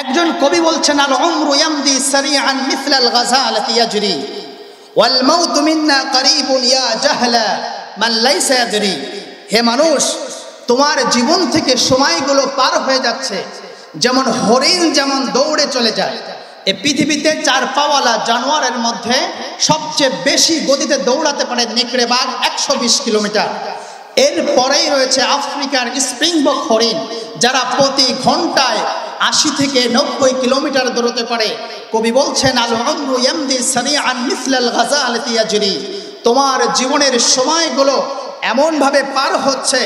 একজন কবি বলছেন, আল উমরু ইয়ামদি সারিআন মিসলাল গাযালাতি ইয়াজরি ওয়াল মাউতু মিন্না করিবুন ইয়া জাহলা মান লাইসা ইয়াদরি। হে মানুষ, তোমার জীবন থেকে সময়গুলো পার হয়ে যাচ্ছে যেমন হরিণ যেমন দৌড়ে চলে যায়। এই পৃথিবীতে চার পাওয়ালা জানোয়ারের মধ্যে সবচেয়ে বেশি গতিতে দৌড়াতে পারে নেকড়ে বাঘ, 120 কিলোমিটার। এরপরেই রয়েছে আফ্রিকার স্প্রিংবক হরিণ, যারা প্রতি ঘন্টায় 80 থেকে 90 কিলোমিটার দৌড়তে পারে। কবি বলছেন, আল উমরু ইয়ামদি সারিআন মিসলাল গাযালাতি ইয়াজরি। তোমার জীবনের সময়গুলো এমনভাবে পার হচ্ছে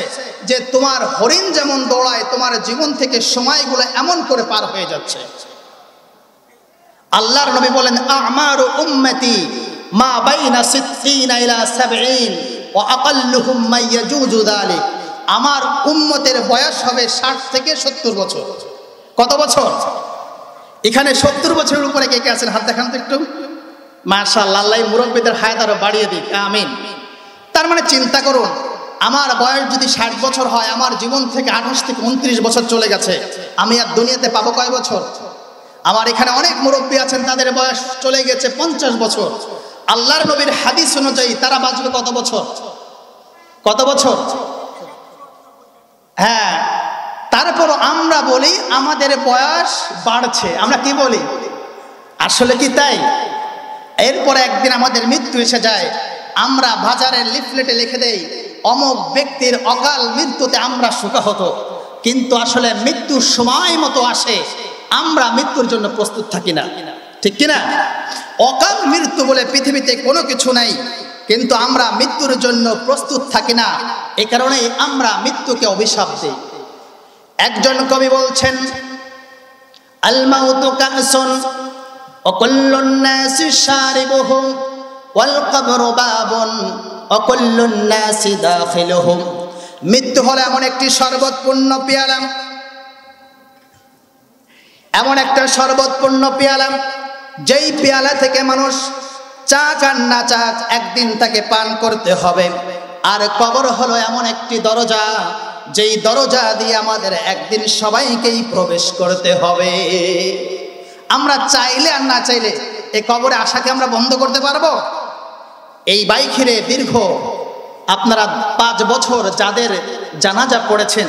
যে তোমার হরিণ যেমন দৌড়ায়, তোমার জীবন থেকে সময়গুলো এমন করে পার হয়ে যাচ্ছে। আল্লাহর নবী বলেন, আমারু উম্মতি মা বাইনা 60 ইলা 70 ওয়া আকাল্লুহুম মা ইয়াজুজু যালিক। আমার উম্মতের বয়স হবে 60 থেকে 70 বছর। কত বছর? এখানে 70 বছরের উপরে কে কে আছেন? হাত দেখান তো একটু। মাশাআল্লাহ, আল্লাহ মুরব্বীদের হায়াত আরো বাড়িয়ে দিক, আমিন। তার মানে চিন্তা করুন, আমার বয়স যদি 60 বছর হয়, আমার জীবন থেকে 28 থেকে 29 বছর চলে গেছে, আমি আর দুনিয়াতে পাবো কয় বছর? আমার এখানে অনেক মুরব্বী আছেন, তাদের বয়স চলে গেছে 50 বছর। আল্লাহর নবীর হাদিস অনুযায়ী তারা বাঁচবে কত বছর? কত বছর? হ্যাঁ, তারপর আমরা বলি আমাদের বয়স বাড়ছে। আমরা কি বলি? আসলে কি তাই? এরপরে একদিন আমাদের মৃত্যু এসে যায়, আমরা বাজারের লিফলেটে লিখে দেই, অমুক ব্যক্তির অকাল মৃত্যুতে আমরা শোকাহত। কিন্তু আসলে মৃত্যুর সময় মতো আসে, আমরা মৃত্যুর জন্য প্রস্তুত থাকি না, ঠিক কিনা? অকাল মৃত্যু বলে পৃথিবীতে কোনো কিছু নাই, কিন্তু আমরা মৃত্যুর জন্য প্রস্তুত থাকি না। এই কারণে আমরা মৃত্যুকে অভিশাপ দিই। একজন কবি বলছেন, আল মাউতু কাসুন ওয়া কুল্লুন নাসি শারিবুহু ওয়াল কবরু বাবুন ওয়া কুল্লুন নাসি দাখিলুহু। মৃত্যু হলো এমন একটি শরবতপূর্ণ পেয়ালা, এমন একটা শরবতপূর্ণ পেয়ালা, যেই পেয়ালা থেকে মানুষ চাক আর না চাক একদিন তাকে পান করতে হবে। আর কবর হলো এমন একটি দরজা, যেই দরজা দিয়ে আমাদের একদিন সবাইকেই প্রবেশ করতে হবে। আমরা চাইলে আর না চাইলে এই কবরে আসাকে আমরা বন্ধ করতে পারবো? এই বাইখিরে দীর্ঘ আপনারা 5 বছর যাদের জানাজা পড়েছেন,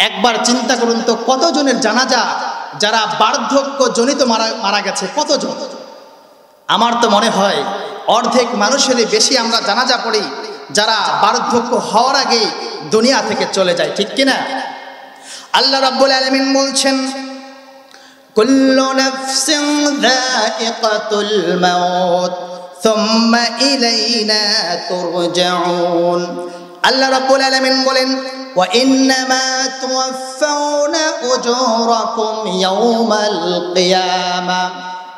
একবার চিন্তা করুন তো কতজনের জানাজা যারা বার্ধক্য জনিত মারা গেছে, কতজন? আমার তো মনে হয় অর্ধেক মানুষেরই বেশি আমরা জানাজা পড়ি যারা বার্ধক্য হওয়ার আগে দুনিয়া থেকে চলে যায়, ঠিক কিনা? আল্লাহ রাব্বুল আলামিন বলছেন, কুল্লু নাফসিন যায়িকাতুল মাউত সুম্মা ইলাইনা তুরজাউন। আল্লাহ রাব্বুল আলামিন বলেন, ওয়া ইন্নামা তুওয়াফাউনা উজুরাকুম ইয়াওমাল কিয়ামা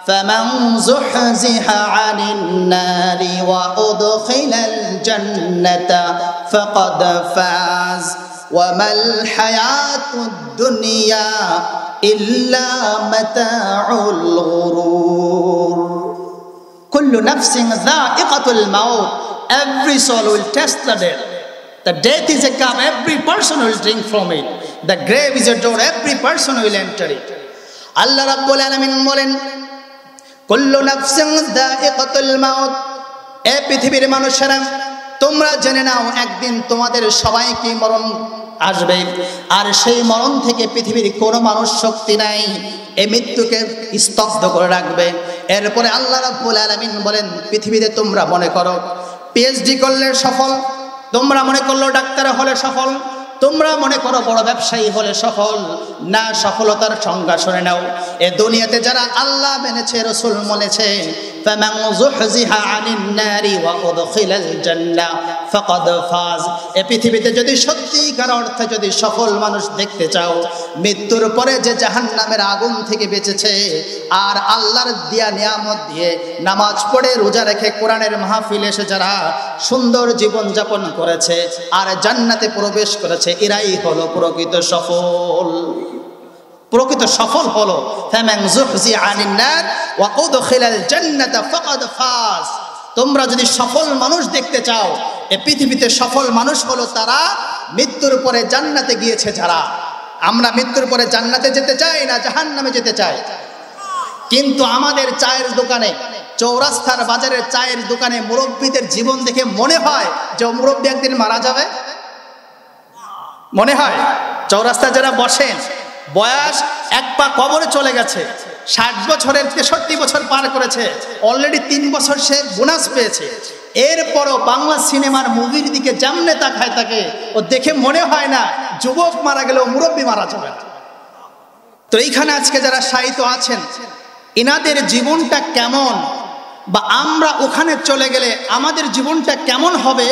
فمن زحزح عن النار وأدخل الجنة فقد فاز وما الحياة الدنيا إلا متاع الغرور. كل نفس ذائقة الموت. Every soul will taste the death. The death is a cup, every person will drink from it. The grave is a door, every person will enter it. Allah Rabbul Alamin বলেন, কুল্লু নাফসিন যায়িকাতুল মাউত। এ পৃথিবীর মানুষেরা, তোমরা জেনে নাও একদিন তোমাদের সবাইকে মরণ আসবে, আর সেই মরণ থেকে পৃথিবীর কোনো মানুষ শক্তি নাই এই মৃত্যুকে স্তব্ধ করে রাখবে। এরপরে আল্লাহ রাব্বুল আলামিন বলেন, পৃথিবীতে তোমরা মনে করো পিএইচডি করলে সফল, তোমরা মনে করলো ডাক্তার হলে সফল, তোমরা মনে করো বড় ব্যবসায়ী হলে সফল। না, সফলতার সংজ্ঞা শুনে নাও। এ দুনিয়াতে যারা আল্লাহ মেনেছে, রাসূল মেনেছে, ফামান যুহজিহা আনিন নারি ওয়া উদখিলাল জান্নাহ ফাকাদ ফাজ। এই পৃথিবীতে যদি সত্যিকার অর্থে যদি সফল মানুষ দেখতে চাও, মৃত্যুর পরে যে জাহান্নামের আগুন থেকে বেঁচেছে আর আল্লাহর দেয়া নিয়ামত দিয়ে নামাজ পড়ে রোজা রেখে কোরআনের মাহফিলে এসে যারা সুন্দর জীবন যাপন করেছে আর জান্নাতে প্রবেশ করেছে, এরাই হলো প্রকৃত সফল। প্রকৃত সফল হলো ফামান যুহজিহা আনিন নার ওয়া উদখিলাল জান্নাতা ফাকাদ ফাজ। তোমরা যদি সফল মানুষ দেখতে চাও, এই পৃথিবীতে সফল মানুষ হলো তারা মৃত্যুর পরে জান্নাতে গিয়েছে যারা। আমরা মৃত্যুর পরে জান্নাতে যেতে চাই না জাহান্নামে যেতে চাই? কিন্তু আমাদের চায়ের দোকানে, চৌরাস্তার বাজারের চায়ের দোকানে মুরব্বীদের জীবন দেখে মনে হয় যে মুরব্বী একদিন মারা যাবে। মনে হয় চৌরাস্তায় যারা বসেন, বয়স এক পা কবরে চলে গেছে, 60 বছরের 63 বছর পার করেছে, অলরেডি 3 বছর সে বোনাস পেয়েছে, এরপরও বাংলা সিনেমার মুভির দিকে যেমনে তাকায় থাকে, ও দেখে মনে হয় না যুবক মারা গেলেও মুরব্বী মারা যাবে না। তো এইখানে আজকে যারা শায়িত আছেন, এনাদের জীবনটা কেমন, বা আমরা ওখানে চলে গেলে আমাদের জীবনটা কেমন হবে,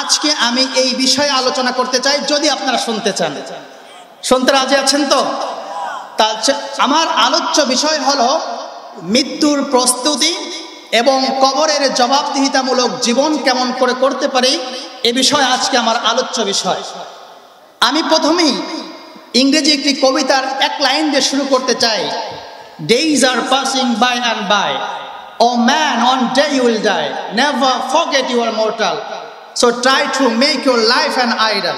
আজকে আমি এই বিষয়ে আলোচনা করতে চাই। যদি আপনারা শুনতে চান, শুনতে রাজি আছেন তো? তা আমার আলোচ্য বিষয় হলো মৃত্যুর প্রস্তুতি এবং কবরের জবাবদিহিতামূলক জীবন কেমন করে করতে পারি, এ বিষয়ে আজকে আমার আলোচ্য বিষয়। আমি প্রথমেই ইংরেজি একটি কবিতার এক লাইন দিয়ে শুরু করতে চাই। Days are passing by and by. Oh man, one day you will die. Never forget you are mortal. So try to make your life an idol.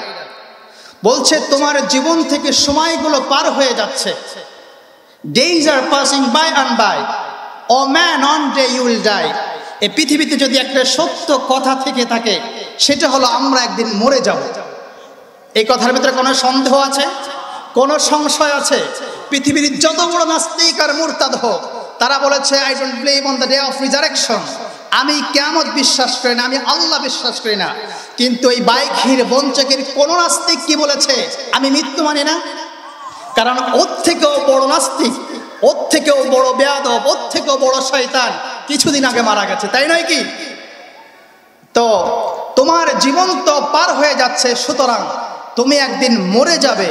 বলছে তোমার জীবন থেকে সময়গুলো পার হয়ে যাচ্ছে। Days are passing by and by. Oh man, one day you will die. এই পৃথিবীতে যদি একটা সত্য কথা থেকে থাকে, সেটা হলো আমরা একদিন মরে যাব। এই কথার ভিতরে কোনো সন্দেহ আছে? কোনো সংশয় আছে? পৃথিবীর যত বড় নাস্তিক আর মুরতাদ হোক, তারা বলেছে I don't believe on the day of resurrection, আমি কিয়ামত বিশ্বাস করি না, আমি আল্লাহ বিশ্বাস করি না। কিন্তু এই বাইখির বঞ্চকের কোন নাস্তিক কি বলেছে আমি মৃত্যু মানি না? কারণ ওর থেকেও বড় নাস্তিক, ওর থেকেও বড় বেয়াদব, ওর থেকেও বড় শয়তান কিছুদিন আগে মারা গেছে, তাই নয় কি? তো তোমার জীবন তো পার হয়ে যাচ্ছে, সুতরাং তুমি একদিন মরে যাবে।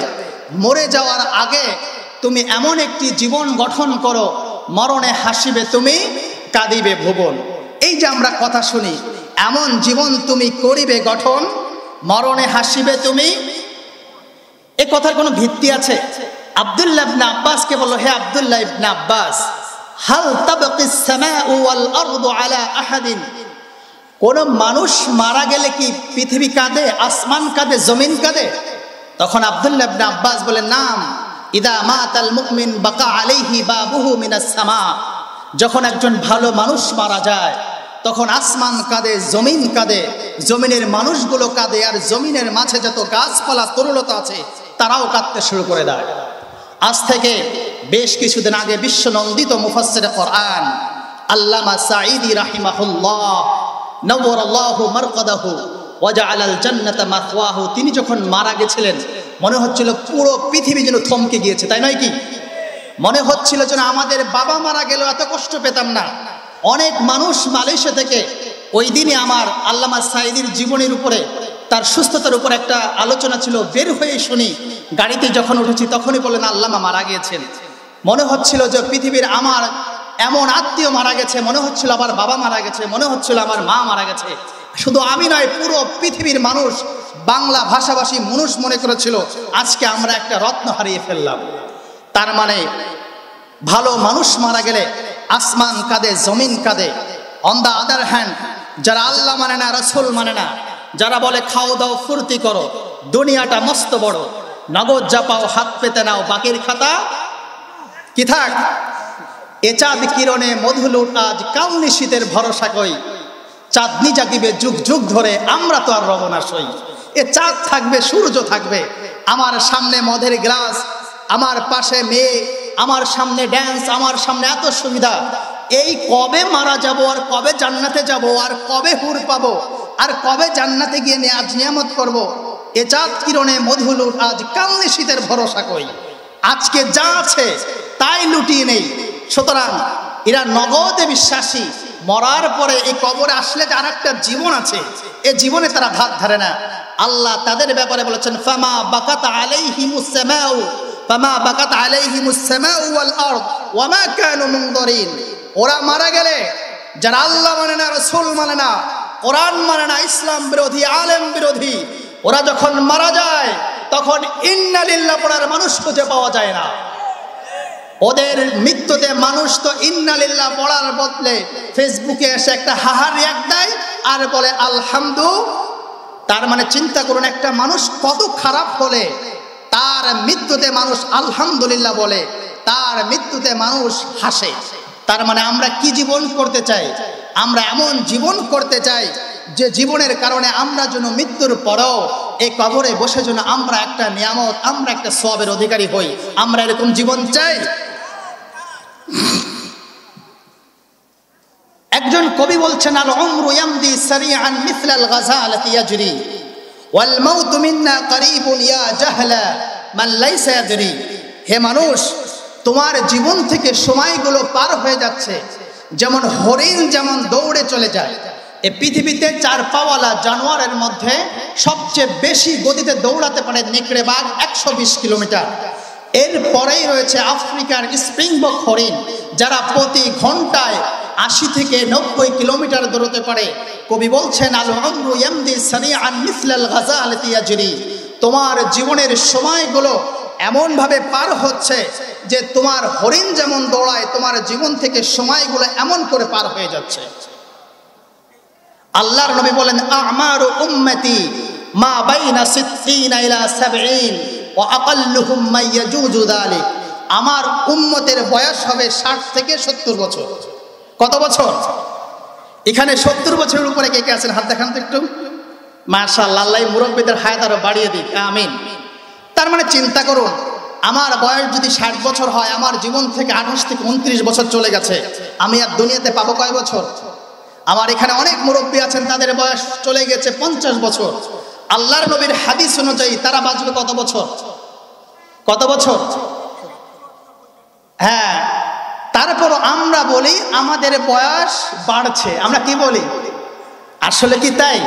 মরে যাওয়ার আগে তুমি এমন একটি জীবন গঠন করো, মরণে হাসিবে তুমি, কাঁদিবে ভুবন। এই যে আমরা কথা শুনি, এমন জীবন তুমি করিবে গঠন, মরণে হাসিবে তুমি। এ কথার কোনো ভিত্তি আছে? আব্দুল্লাহ ইবনে আব্বাসকে বলল, হে আব্দুল্লাহ ইবনে আব্বাস, হাল তাবকিস সামাউ ওয়াল আরদু আলা আহাদিন, কোন মানুষ মারা গেলে কি পৃথিবী কাঁদে, আসমান কাঁদে, জমিন কাঁদে? তখন আব্দুল্লাহ ইবনে আব্বাস বলেন, নাম, ইদা মাতাল মুমিন বাকা আলাইহি বাবুহু মিনাস সামা, যখন একজন ভালো মানুষ মারা যায় তখন আসমান কাঁদে, জমিন কাঁদে, জমিনের মানুষগুলো কাঁদে, আর জমিনের মাঝে যত গাছপালা তরুলতা আছে তারাও কাঁদতে শুরু করে দেয়। আজ থেকে বেশ কিছুদিন আগে বিশ্বনন্দিত মুফাসসিরে কোরআন আল্লামা সাঈদী রাহিমাহুল্লাহ নওয়ারাল্লাহু মারকাদাহু ওয়া জাআলাল জান্নাতা মাথওয়াহু, তিনি যখন মারা গেছিলেন মনে হচ্ছিল পুরো পৃথিবী যেন থমকে গিয়েছে, তাই নয় কি? মনে হচ্ছিল যেন আমাদের বাবা মারা গেল এত কষ্ট পেতাম না। অনেক মানুষ মালয়েশিয়া থেকে, ওই দিনে আমার আল্লামা সাঈদীর জীবনের উপরে, তার সুস্থতার উপর একটা আলোচনা ছিল, বের হয়ে শুনি, গাড়িতে যখন উঠেছি তখনই বললেন আল্লামা মারা গিয়েছেন। মনে হচ্ছিল যে পৃথিবীর আমার এমন আত্মীয় মারা গেছে, মনে হচ্ছিল আমার বাবা মারা গেছে, মনে হচ্ছিল আমার মা মারা গেছে। শুধু আমি নয়, পুরো পৃথিবীর মানুষ, বাংলা ভাষাভাষী মানুষ মনে করেছিল আজকে আমরা একটা রত্ন হারিয়ে ফেললাম। তার মানে ভালো মানুষ মারা গেলে আসমান কাঁদে, জমিন কাঁদে। অন দ্য আদার হ্যান্ড, যারা আল্লাহ মানে না, রাসূল মানে না, যারা বলে খাও দাও ফুর্তি করো, দুনিয়াটা মস্ত বড়, নগদ জাপাও হাত পেতে নাও, বাকির খাতা কি থাক, এ চাঁদ কিরণে মধুলুট আজ, কাল নিশীতের ভরসা কই, চাঁদনি জাগিবে যুগ যুগ ধরে, আমরা তো আর রব না সই। এ চাঁদ থাকবে, সূর্য থাকবে, আমার সামনে মদের গ্লাস, আমার পাশে মেয়ে, আমার সামনে ড্যান্স, আমার সামনে এত সুবিধা। এই কবে মারা যাব, আর কবে জান্নাতে যাব, আর কবে হুর পাবো, আর কবে জান্নাতে গিয়ে আজ নিয়ামত করব, এ চাঁদ কিরণে মধুলুট আজ, কাল নিশীতের ভরসা কই। আজকে যা আছে তাই লুটিয়ে নেই। সুতরাং এরা নগদে বিশ্বাসী, মরার পরে এই কবরে আসলে যে আর একটা জীবন আছে, এ জীবনে তারা ধার ধারে না। আল্লাহ তাদের ব্যাপারে বলেছেন, ফামা বাকাত আলাইহিমুস সামাউ, ফামা বাকাত আলাইহিমুস সামাউ ওয়াল আরদ ওয়া মা কানু মুনযরিন। ওরা মারা গেলে, যারা আল্লাহ মানে না, রাসূল মানে না, কোরআন মানে না, ইসলাম বিরোধী, আলেম বিরোধী, ওরা যখন মারা যায় তখন ইন্না লিল্লাহ পড়ার মানুষ খুঁজে পাওয়া যায় না। ওদের মৃত্যুতে মানুষ তো ইন্না লিল্লাহ পড়ার বদলে ফেসবুকে এসে একটা হাহা রিয়াক্ট দেয় আর বলে আলহামদু। তার মানে চিন্তা করুন, একটা মানুষ কত খারাপ হলে তার মৃত্যুতে মানুষ আলহামদুলিল্লাহ বলে, তার মৃত্যুতে মানুষ হাসে। তার মানে আমরা কি জীবন করতে চাই? আমরা এমন জীবন করতে চাই যে জীবনের কারণে আমরা যেন মৃত্যুর পরেও এই কবরে বসে যেন আমরা একটা নিয়ামত, আমরা একটা সওয়াবের অধিকারী হই। আমরা এরকম জীবন চাই। একজন কবি বলছেন, আল উমরু ইয়ামদি সারিআন মিসলাল গাযালাতি ইয়াজরি ওয়াল মাউতু মিন্না করিবুন ইয়া জাহলা মান লাইসা ইয়াদরি। হে মানুষ, তোমার জীবন থেকে সময়গুলো পার হয়ে যাচ্ছে যেমন হরিণ যেমন দৌড়ে চলে যায়। এই পৃথিবীতে 4 পাওয়ালা জানোয়ারের মধ্যে সবচেয়ে বেশি গতিতে দৌড়াতে পারে নেকড়ে বাঘ, 120 কিলোমিটার। এরপরেই রয়েছে আফ্রিকার স্প্রিংবক হরিণ, যারা প্রতি ঘন্টায় 80 থেকে 90 কিলোমিটার দৌড়তে পারে। কবি বলছেন, আল উমরু ইয়ামদি সারিআন মিসলাল গাযালাতি ইয়াজরি। তোমার জীবনের সময়গুলো এমনভাবে পার হচ্ছে যে তোমার হরিণ যেমন দৌড়ায়, তোমার জীবন থেকে সময়গুলো এমন করে পার হয়ে যাচ্ছে। আল্লাহর নবী বলেন, আমারু উম্মতি মা বাইনা 60 ইলা 70 ওয়া আকাল্লুহুম মা ইয়াজুজু যালিক। আমার উম্মতের বয়স হবে 60 থেকে 70 বছর। কত বছর? এখানে 70 বছরের উপরে কে কে আছেন? হাত দেখান তো একটু। মাশাআল্লাহ, আল্লাহ মুরব্বীদের হায়াত আরো বাড়িয়ে দিক, আমিন। তার মানে চিন্তা করুন, আমার বয়স যদি 60 বছর হয়, আমার জীবন থেকে 28 থেকে 29 বছর চলে গেছে। আমি আর দুনিয়াতে পাবো কয় বছর? আমার এখানে অনেক মুরব্বী আছেন, তাদের বয়স চলে গেছে 50 বছর। আল্লাহর নবীর হাদিস অনুযায়ী তারা বাঁচবে কত বছর? কত বছর? হ্যাঁ, তারপর আমরা বলি আমাদের বয়স বাড়ছে। আমরা কি বলি? আসলে কি তাই?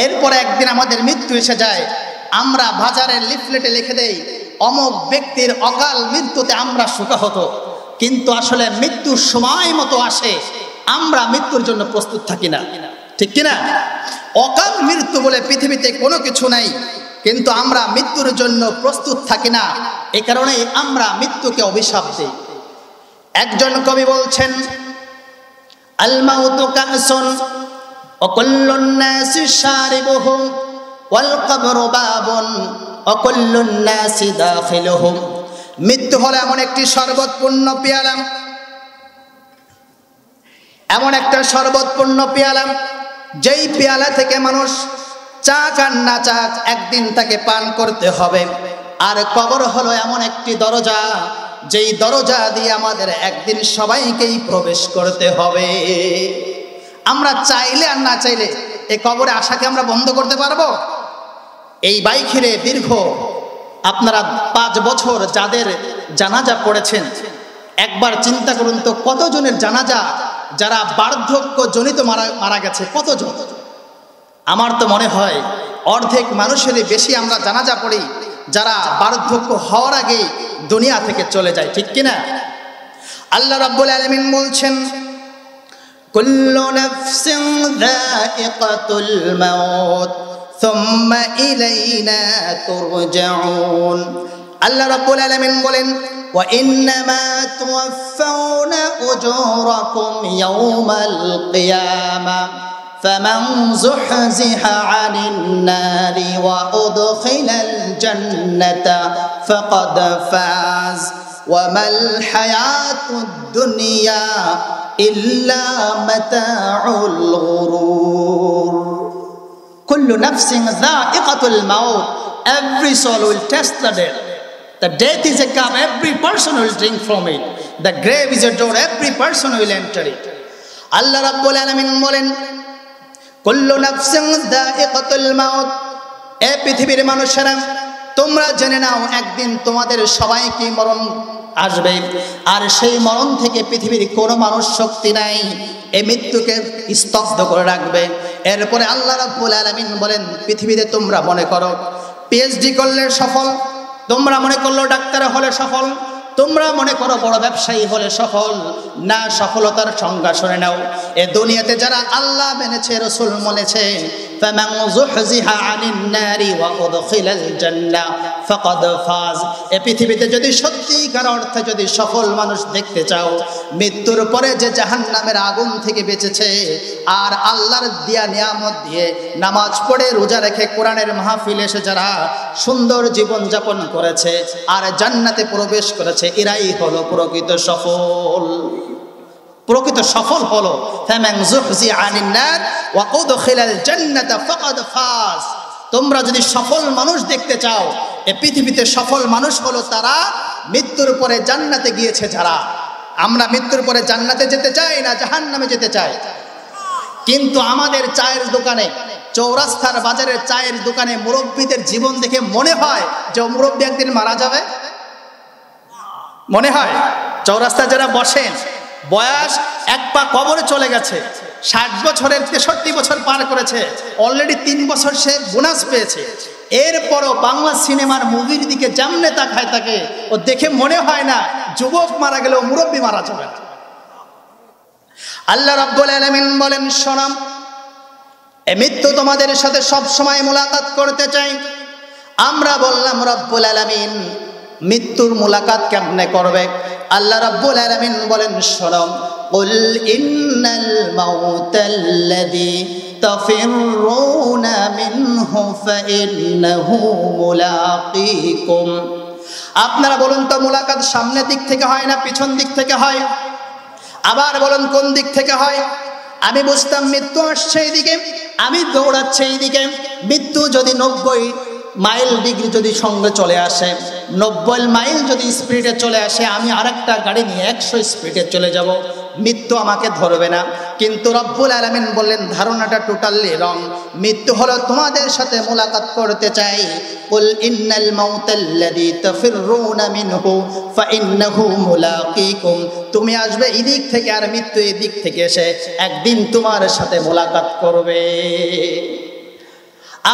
এরপরে একদিন আমাদের মৃত্যু এসে যায়, আমরা বাজারের লিফলেটে লিখে দেই অমুক ব্যক্তির অকাল মৃত্যুতে আমরা শোকাহত। কিন্তু আসলে মৃত্যুর সময় মতো আসে, আমরা মৃত্যুর জন্য প্রস্তুত থাকি না, ঠিক কিনা? অকাল মৃত্যু বলে পৃথিবীতে কোনো কিছু নাই, কিন্তু আমরা মৃত্যুর জন্য প্রস্তুত থাকি না। এই কারণেই আমরা মৃত্যুকে অভিশাপ দিই। একজন কবি বলছেন, আল মাউতু কাসুন ওয়া কুল্লুন নাসি শারিবুহু ওয়াল কবরু বাবুন ওয়া কুল্লুন নাসি দাখিলুহু। মৃত্যু হলো এমন একটি শরবতপূর্ণ পেয়ালা, এমন একটা শরবতপূর্ণ পেয়ালা যেই পেয়ালা থেকে মানুষ চাক আর না চাক একদিন তাকে পান করতে হবে। আর কবর হলো এমন একটি দরজা, যেই দরজা দিয়ে আমাদের একদিন সবাইকেই প্রবেশ করতে হবে। আমরা চাইলে আর না চাইলে এই কবরে আসাকে আমরা বন্ধ করতে পারবো? এই বাইখিরে দীর্ঘ আপনারা 5 বছর যাদের জানাজা পড়েছেন, একবার চিন্তা করুন তো কতজনের জানাজা যারা বার্ধক্য জনিত মারা গেছে, কতজন? আমার তো মনে হয় অর্ধেক মানুষেরই বেশি আমরা জানাজা পড়ি যারা বার্ধক্য হওয়ার আগে দুনিয়া থেকে চলে যায়, ঠিক কিনা? আল্লাহ রাব্বুল আলামিন বলছেন, কুল্লু নাফসিন যায়িকাতুল মাউত সুম্মা ইলাইনা তুরজাউন। আল্লাহ রাব্বুল আলামিন বলেন, ওয়া ইন্নামা তুওয়াফাউনা উজুরাকুম ইয়াওমাল কিয়ামা فمن زحزح عن النار وأدخل الجنة فقد فاز وما الحياة الدنيا إلا متاع الغرور. كل نفس ذائقة الموت. Every soul will test the death. The death is a cup, every person will drink from it. The grave is a door, every person will enter it. Allah Rabbul Alamin বলেন, কুল্লু নাফসিন যায়িকাতুল মাউত। এ পৃথিবীর মানুষেরা, তোমরা জেনে নাও একদিন তোমাদের সবাইকে মরণ আসবে, আর সেই মরণ থেকে পৃথিবীর কোনো মানুষ শক্তি নাই এই মৃত্যুকে স্তব্ধ করে রাখবে। এরপরে আল্লাহ রাব্বুল আলামিন বলেন, পৃথিবীতে তোমরা মনে করো পিএইচডি করলে সফল, তোমরা মনে করলো ডাক্তার হলে সফল, তোমরা মনে করো বড় ব্যবসায়ী হলে সফল। না, সফলতার সংজ্ঞা শুনে নাও। এ দুনিয়াতে যারা আল্লাহ মেনেছে, রাসূল মেনেছে, ফামান যুহজিহা আনিন নারি ওয়া উদখিলাল জান্নাহ ফাকাদ ফাজ। এই পৃথিবীতে যদি সত্যিকার অর্থে যদি সফল মানুষ দেখতে চাও, মৃত্যুর পরে যে জাহান্নামের আগুন থেকে বেঁচেছে আর আল্লাহর দিয়া নিয়ামত দিয়ে নামাজ পড়ে রোজা রেখে কোরআনের মাহফিলে এসে যারা সুন্দর জীবন যাপন করেছে আর জান্নাতে প্রবেশ করেছে, এরাই হলো প্রকৃত সফল। প্রকৃত সফল হলো ফামান যুহজিহা আনিন নার ওয়া উদখিলাল জান্নাতা ফাকাদ ফাজ। তোমরা যদি সফল মানুষ দেখতে চাও, এই পৃথিবীতে সফল মানুষ হলো তারা মৃত্যুর পরে জান্নাতে গিয়েছে যারা। আমরা মৃত্যুর পরে জান্নাতে যেতে চাই না জাহান্নামে যেতে চাই। কিন্তু আমাদের চায়ের দোকানে, চৌরাস্তার বাজারের চায়ের দোকানে মুরব্বীদের জীবন দেখে মনে হয় যে মুরব্বী একদিন মারা যাবে। মনে হয় চৌরাস্তায় যারা বসেন বয়স এক পা কবরে চলে গেছে, 60 বছরের 63 বছর পার করেছে, অলরেডি 3 বছর সে বোনাস পেয়েছে, এরপরও বাংলা সিনেমার মুভির দিকে যেমনে তাকায় থাকে ও দেখে মনে হয় না যুবক মারা গেলেও মুরব্বী মারা যাবে না। আল্লাহ রাব্বুল আলামিন বলেন, শোনাম এ মৃত্যু তোমাদের সাথে সব সময় মোলাকাত করতে চাই। আমরা বললাম রব্বুল আলামিন মৃত্যুর মোলাকাত কেমনে করবে? আল্লাহ রাব্বুল আলামিন বলেন, শোনো, কুল ইন্নাল মাউতাল্লাযী তাফিরুনা মিনহু ফাইন্নাহু মুলাকীকুম। আপনারা বলুন তো মোলাকাত সামনের দিক থেকে হয় না পিছন দিক থেকে হয়? আবার বলুন কোন দিক থেকে হয়? আমি বুঝতাম মৃত্যু আসছে এইদিকে, আমি দৌড়াচ্ছি এইদিকে। মৃত্যু যদি 90 মাইল ডিগ্রি যদি সঙ্গে চলে আসে, 90 মাইল যদি স্পিডে চলে আসে, আমি আরেকটা গাড়ি নিয়ে 100 স্পিডে চলে যাব, মৃত্যু আমাকে ধরবে না। কিন্তু রব্বুল আলামিন বললেন ধারণাটা টোটালি রং। মৃত্যু হলো তোমাদের সাথে মোলাকাত করতে চাই। কুল ইন্নাল মাউতাল্লাযী তাফিরুনা মিনহু ফাইন্নাহু মুলাকীকুম। তুমি আসবে এদিক থেকে আর মৃত্যু এদিক থেকে এসে একদিন তোমার সাথে মোলাকাত করবে।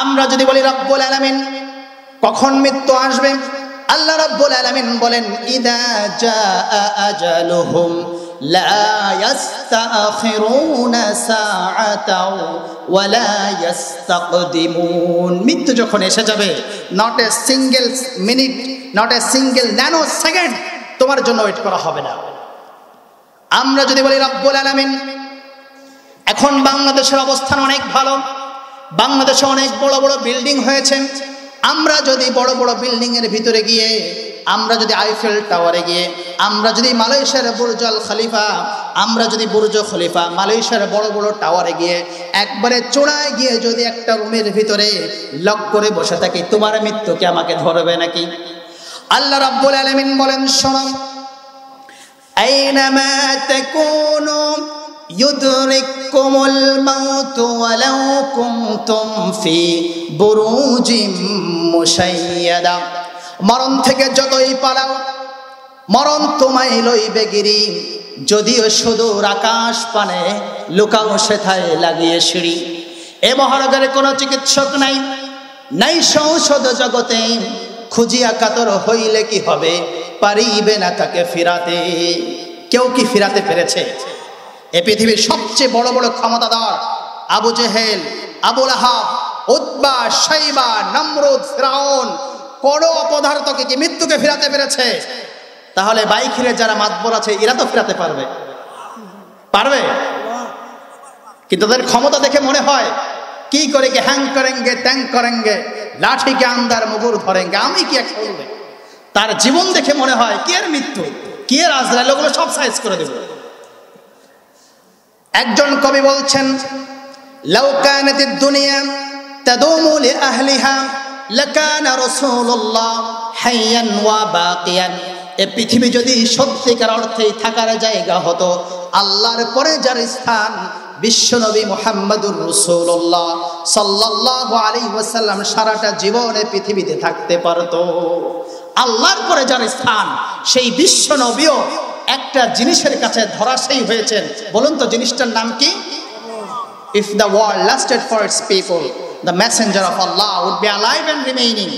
আমরা যদি বলি রব্বুল আলামিন কখন মৃত্যু আসবে, আল্লাহ রব্বুল আলামিন বলেন, ইদা জাআ আজালুহুম লা ইস্তাখিরুনা সাআতাও ওয়া লা ইস্তাকদিমুন। মৃত্যু যখন এসে যাবে, not a single minute, not a single nano second তোমার জন্য ওয়েট করা হবে না। আমরা যদি বলি রব্বুল আলামিন এখন বাংলাদেশের অবস্থান অনেক ভালো, বাংলাদেশে অনেক বড় বড় বিল্ডিং হয়েছে, আমরা যদি বড় বড় বিল্ডিং এর ভিতরে গিয়ে, আমরা যদি আইফেল টাওয়ারে গিয়ে, আমরা যদি মালয়েশিয়ার বুর্জ আল খলিফা, আমরা যদি বুর্জ খলিফা মালয়েশিয়ার বড় বড় টাওয়ারে গিয়ে একবারে চূড়ায় গিয়ে যদি একটা রুমের ভিতরে লক করে বসে থাকি, তোমার মৃত্যুকে আমাকে ধরবে নাকি? আল্লাহ রাব্বুল আলামিন বলেন, শোনো, আইনামা তাকুনু ইউদরিকুমুল মাউত ওয়ালাউ কুনতুম ফি বুরুজিম মুশাইয়াদা। মরণ থেকে যতই পালাও, মরণ তোমায় লইবে গিরি, যদিও সুদূর আকাশ পানে লুকাও সেথায় লাগিয়ে সিঁড়ি। এ মহানগরে কোনো চিকিৎসক নাই, নাই ঔষধ জগতে, খুঁজিয়া কাতর হইলে কি হবে, পারিবে না তাকে ফিরাতে। কেউ কি ফিরাতে পেরেছে? এ পৃথিবীর সবচেয়ে বড় বড় ক্ষমতাধর আবু জেহেল, আবু লাহাব, উতবা, শাইবা, নমরুদ, ফিরাউন, কোন অপদার্থকে কি মৃত্যুকে ফিরাতে পেরেছে? তাহলে বাইখিরে যারা মাতবর আছে এরা তো ফিরাতে পারবে? পারবে? কিন্তু তাদের ক্ষমতা দেখে মনে হয় কি করে কি হ্যাং করেঙ্গে ত্যাং করেঙ্গে, লাঠি কে আন্দার মুগুর ধরেঙ্গে, আমি কি এক করবে। তার জীবন দেখে মনে হয় কি এর মৃত্যু, কি এর আজরাইল, ওগুলো সব সাইজ করে দেবে। একজন কবি বলছেন, লাউ কানাতিদ দুনিয়া তাদুমু লিআহলিহা লাকানা রাসূলুল্লাহ হাইয়ান ওয়া বাকিয়ান। এই পৃথিবী যদি সত্যিকার অর্থেই থাকার জায়গা হতো, আল্লাহর পরে যার স্থান বিশ্বনবী মুহাম্মদুর রাসূলুল্লাহ সাল্লাল্লাহু আলাইহি ওয়াসাল্লাম সারাটা জীবনে পৃথিবীতে থাকতে পারতো। আল্লাহর পরে যার স্থান, সেই বিশ্বনবীও একটা জিনিসের কাছে ধরাশায়ী হয়েছেন। বলুন তো জিনিসটার নাম কি? If the world lasted for its people, the messenger of Allah would be alive and remaining.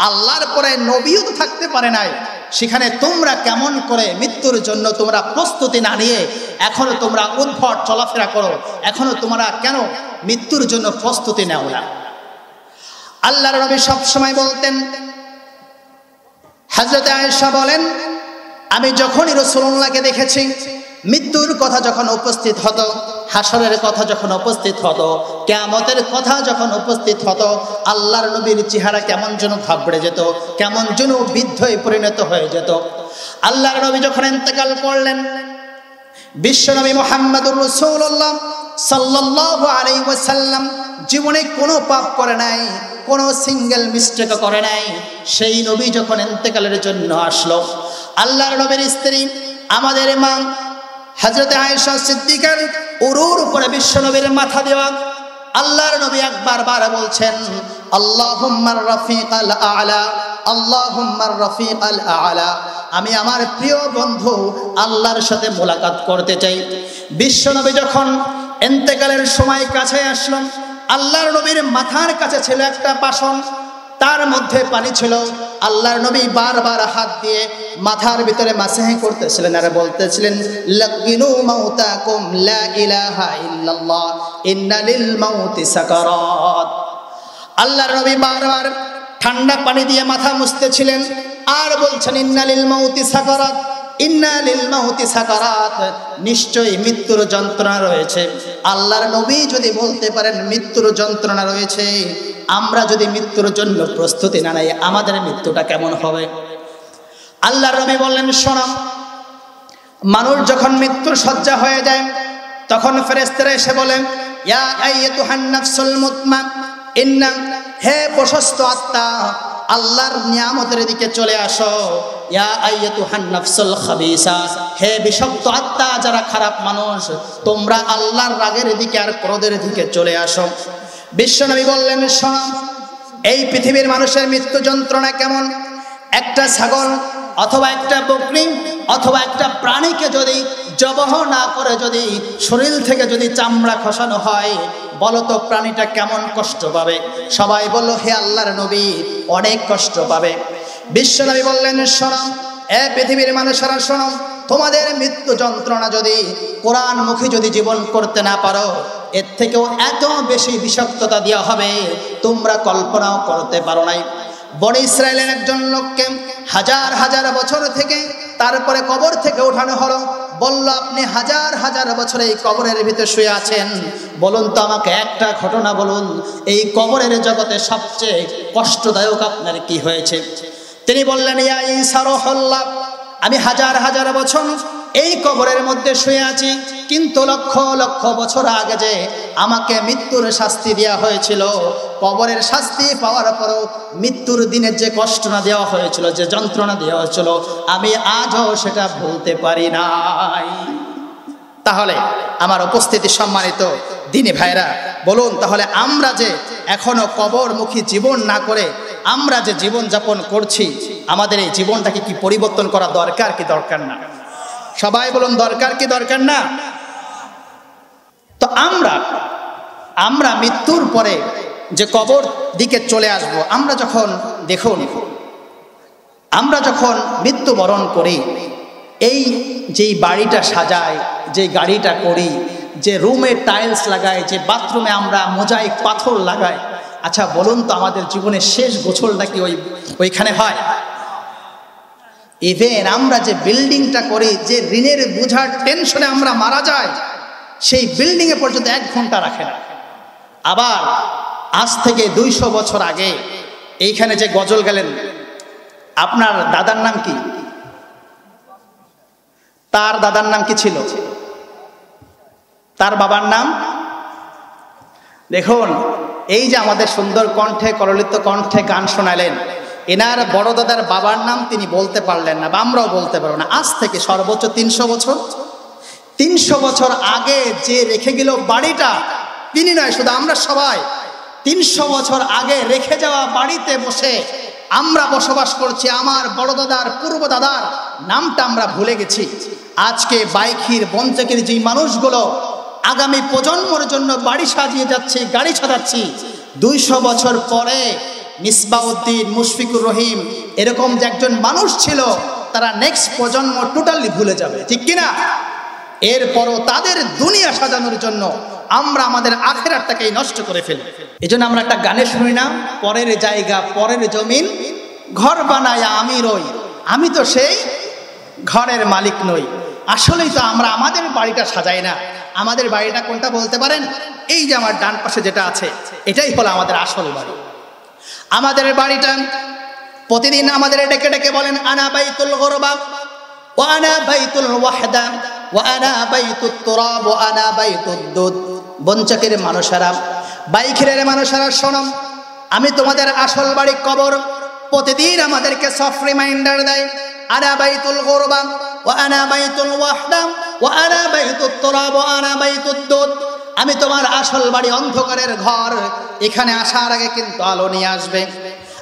আল্লাহর পরে নবীও তো থাকতে পারে নাই, সেখানে তোমরা কেমন করে মৃত্যুর জন্য তোমরা প্রস্তুতি না নিয়ে এখনো তোমরা উদ্ভট চলাফেরা করো, এখনো তোমরা কেন মৃত্যুর জন্য প্রস্তুতি নেও না? আল্লাহর নবী সব সময় বলতেন, হযরত আয়েশা বলেন, আমি যখনই রাসূলুল্লাহকে দেখেছি, মৃত্যুর কথা যখন উপস্থিত হতো, হাসরের কথা যখন উপস্থিত হতো, কিয়ামতের কথা যখন উপস্থিত হতো, আল্লাহর নবীর চেহারা কেমন যেন ঘাবড়ে যেত, কেমন যেন বিদ্ধয়ে পরিণত হয়ে যেত। আল্লাহর নবী যখন ইন্তেকাল করলেন, বিশ্বনবী মুহাম্মদুর রাসূলুল্লাহ সাল্লাল্লাহু আলাইহি ওয়াসাল্লাম জীবনে কোনো পাপ করে নাই, কোনো সিঙ্গেল মিস্টেক করে নাই। সেই নবী যখন ইন্তেকালের জন্য আসলো, আল্লাহর নবীর স্ত্রী আমাদের মা হযরত আয়েশা সিদ্দিকার উরুর উপরে বিশ্বনবীর মাথা দেওয়া। আল্লাহর নবী একবার বলছেন, আল্লাহুম্মার রাফিকাল আ'লা, আল্লাহুম্মার রাফিকাল আ'লা, আমি আমার প্রিয় বন্ধু আল্লাহর সাথে মোলাকাত করতে চাই। বিশ্বনবী যখন ইন্তেকালের সময় কাছে আসলো, আল্লাহর নবীর মাথার কাছে ছিল একটা বাসন, তার মধ্যে পানি ছিল। আল্লাহর নবী বারবার হাত দিয়ে মাথার ভিতরে মাসাহি করতেছিলেন আর বলতেছিলেন, লাকিনু মাউতাকুম লা ইলাহা ইল্লাল্লাহ ইন্না লিল মাউতি সাকারাত। আল্লাহর নবী বারবার ঠান্ডা পানি দিয়ে মাথা মুছতেছিলেন আর বলছেন, ইন্না লিল মাউতি সাকারাত, ইন্না লিল মাউতি সাকারাত, নিশ্চয়ই মৃত্যুর যন্ত্রণা রয়েছে। আল্লাহর নবী যদি বলতে পারেন মৃত্যুর যন্ত্রণা রয়েছে, আমরা যদি মৃত্যুর জন্য প্রস্তুতি না নেই, আমাদের মৃত্যুটা কেমন হবে? আল্লাহর নবী বললেন, শোনো, মানুষ যখন মৃত্যুর শয্যা হয়ে যায়, তখন ফেরেশতারা এসে বলেন, ইয়া আইয়াতুহান নাফসুল মুতমাইন্না, হে প্রশস্ত আত্মা, আল্লাহর নিয়ামতের দিকে চলে আসো। ইয়া আইয়াতুহান নাফসুল খাবিসা, হে বিষাক্ত আত্মা, যারা খারাপ মানুষ, তোমরা আল্লাহর রাগের দিকে আর ক্রোধের দিকে চলে আসো। বিশ্বনবী বললেন, শোনো, এই পৃথিবীর মানুষের মৃত্যু যন্ত্রণা কেমন? একটা ছাগল অথবা একটা বকরি অথবা একটা প্রাণীকে যদি জবহ না করে যদি শরীর থেকে যদি চামড়া খসানো হয়, বলো তো প্রাণীটা কেমন কষ্ট পাবে? সবাই বলল, হে আল্লাহর নবী, অনেক কষ্ট পাবে। বিশ্বনবী বললেন, শোনো, এ পৃথিবীর মানুষেরা শোনো, তোমাদের মৃত্যু যন্ত্রণা যদি কোরআনমুখী যদি জীবন করতে না পারো, এর থেকেও এত বেশি বিষাক্ততা দেওয়া হবে তোমরা কল্পনাও করতে পারো নাই। বনি ইসরায়েলের একজন লোককে হাজার হাজার বছর থেকে তারপরে কবর থেকে ওঠানো হলো। বলল, আপনি হাজার হাজার বছর এই কবরের ভিতরে শুয়ে আছেন, বলুন তো আমাকে একটা ঘটনা বলুন, এই কবরের জগতে সবচেয়ে কষ্টদায়ক আপনার কি হয়েছে? তিনি বললেন, ইয়া ঈসা রূহুল্লাহ, আমি হাজার হাজার বছর এই কবরের মধ্যে শুয়ে আছি, কিন্তু লক্ষ লক্ষ বছর আগে যে আমাকে মৃত্যুর শাস্তি দেওয়া হয়েছিল, কবরের শাস্তি পাওয়ার পরও মৃত্যুর দিনের যে কষ্ট না দেওয়া হয়েছিল, যে যন্ত্রণা দেওয়া হয়েছিল, আমি আজও সেটা ভুলতে পারি নাই। তাহলে আমার উপস্থিতি সম্মানিত দিনী ভাইরা, বলুন তাহলে আমরা যে এখনো কবরমুখী জীবন না করে আমরা যে জীবন যাপন করছি, আমাদের এই জীবনটাকে কি পরিবর্তন করা দরকার কি দরকার না? সবাই বলুন, দরকার কি দরকার না? তো আমরা মৃত্যুর পরে যে কবর দিকে চলে আসব, আমরা যখন দেখুন, আমরা যখন মৃত্যুবরণ করি, এই যেই বাড়িটা সাজাই, যে গাড়িটা করি, যে রুমে টাইলস লাগাই, যে বাথরুমে আমরা মোজাইক পাথর লাগাই, আচ্ছা বলুন তো আমাদের জীবনের শেষ গোছলটা কি ওইখানে হয়? ইভেন আমরা যে বিল্ডিংটা করি, যে ঋণের বোঝার টেনশনে আমরা মারা যাই, সেই বিল্ডিংয়ে পর্যন্ত 1 ঘন্টা রাখে না। আবার আজ থেকে 200 বছর আগে এইখানে যে গজল গেলেন, আপনার দাদার নাম কি? তার দাদার নাম কি ছিল? তার বাবার নাম? দেখুন, এই যে আমাদের সুন্দর কণ্ঠে, কললিত কণ্ঠে গান শোনালেন, এনার বড় দাদার বাবার নাম তিনি বলতে পারলেন না, বা আমরাও বলতে পারবো না। আজ থেকে সর্বোচ্চ 300 বছর আগে যে রেখে গেল বাড়িটা, তিনি নয়, শুধু আমরা সবাই 300 বছর আগে রেখে যাওয়া বাড়িতে বসে আমরা বসবাস করছি। আমার বড় দাদার, পূর্ব দাদার নামটা আমরা ভুলে গেছি। আজকে বাইখির, বঞ্চকের যে মানুষগুলো আগামী প্রজন্মের জন্য বাড়ি সাজিয়ে যাচ্ছে, গাড়ি সাজাচ্ছি, 200 বছর পরে মিসবাউদ্দিন, মুশফিকুর রহিম এরকম যে একজন মানুষ ছিল, তারা নেক্সট প্রজন্ম টোটালি ভুলে যাবে, ঠিক কিনা? এরপরও তাদের দুনিয়া সাজানোর জন্য আমরা আমাদের আখিরাতটাকেই নষ্ট করে ফেলি। এই জন্য আমরা একটা গানে শুনি না, পরের জায়গা পরের জমিন ঘর বানায় আমি রই, আমি তো সেই ঘরের মালিক নই। আসলেই তো আমরা আমাদের বাড়িটা সাজাই না। আমাদের বাড়িটা কোনটা বলতে পারেন? এই যে আমার ডান পাশে যেটা আছে, এটাই হলো আমাদের আসল বাড়ি। আমাদের বাড়িটা প্রতিদিন আমাদের ডেকে ডেকে বলেন আনা বাইতুল গুরবা ওয়া আনা বাইতুল ওয়াহদা ওয়া আনা বাইতুত তুরাব ওয়া আনা বাইতুদ দুদ। বঞ্চকের মানুষেরা, বাইখিরের মানুষেরা শোনো, আমি তোমাদের আসল বাড়ি কবর। প্রতিদিন আমাদেরকে সফট রিমাইন্ডার দেয় আনা বাইতুল গুরবা ওয়া আনা বাইতুল ওয়াহদা ওয়া আনা বাইতুত তুরাব ওয়া আনা বাইতুদ দুদ। আমি তোমার আসল বাড়ি অন্ধকারের ঘর, এখানে আসার আগে কিন্তু আলো নিয়ে আসবে।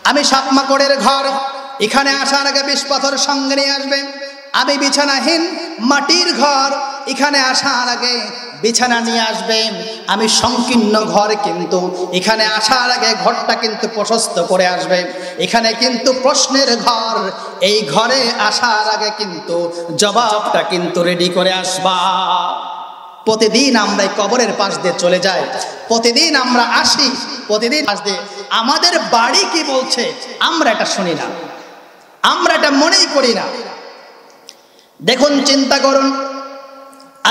আমি সাপমাকড়ের ঘর, এখানে আসার আগে বিষ পাথর সঙ্গে নিয়ে আসবে। আমি বিছানাহীন মাটির ঘর, এখানে আসার আগে বিছানা নিয়ে আসবে। আমি সংকীর্ণ ঘর, কিন্তু এখানে আসার আগে ঘরটা কিন্তু প্রশস্ত করে আসবে। এখানে কিন্তু প্রশ্নের ঘর, এই ঘরে আসার আগে কিন্তু জবাবটা কিন্তু রেডি করে আসবা। প্রতিদিন আমরা এই কবরের পাশ দিয়ে চলে যাই, প্রতিদিন আমরা আসি, প্রতিদিন পাশ দিয়ে আমাদের বাড়ি কি বলছে আমরা এটা শুনি না, আমরা এটা মনেই করি না। দেখুন, চিন্তা করুন,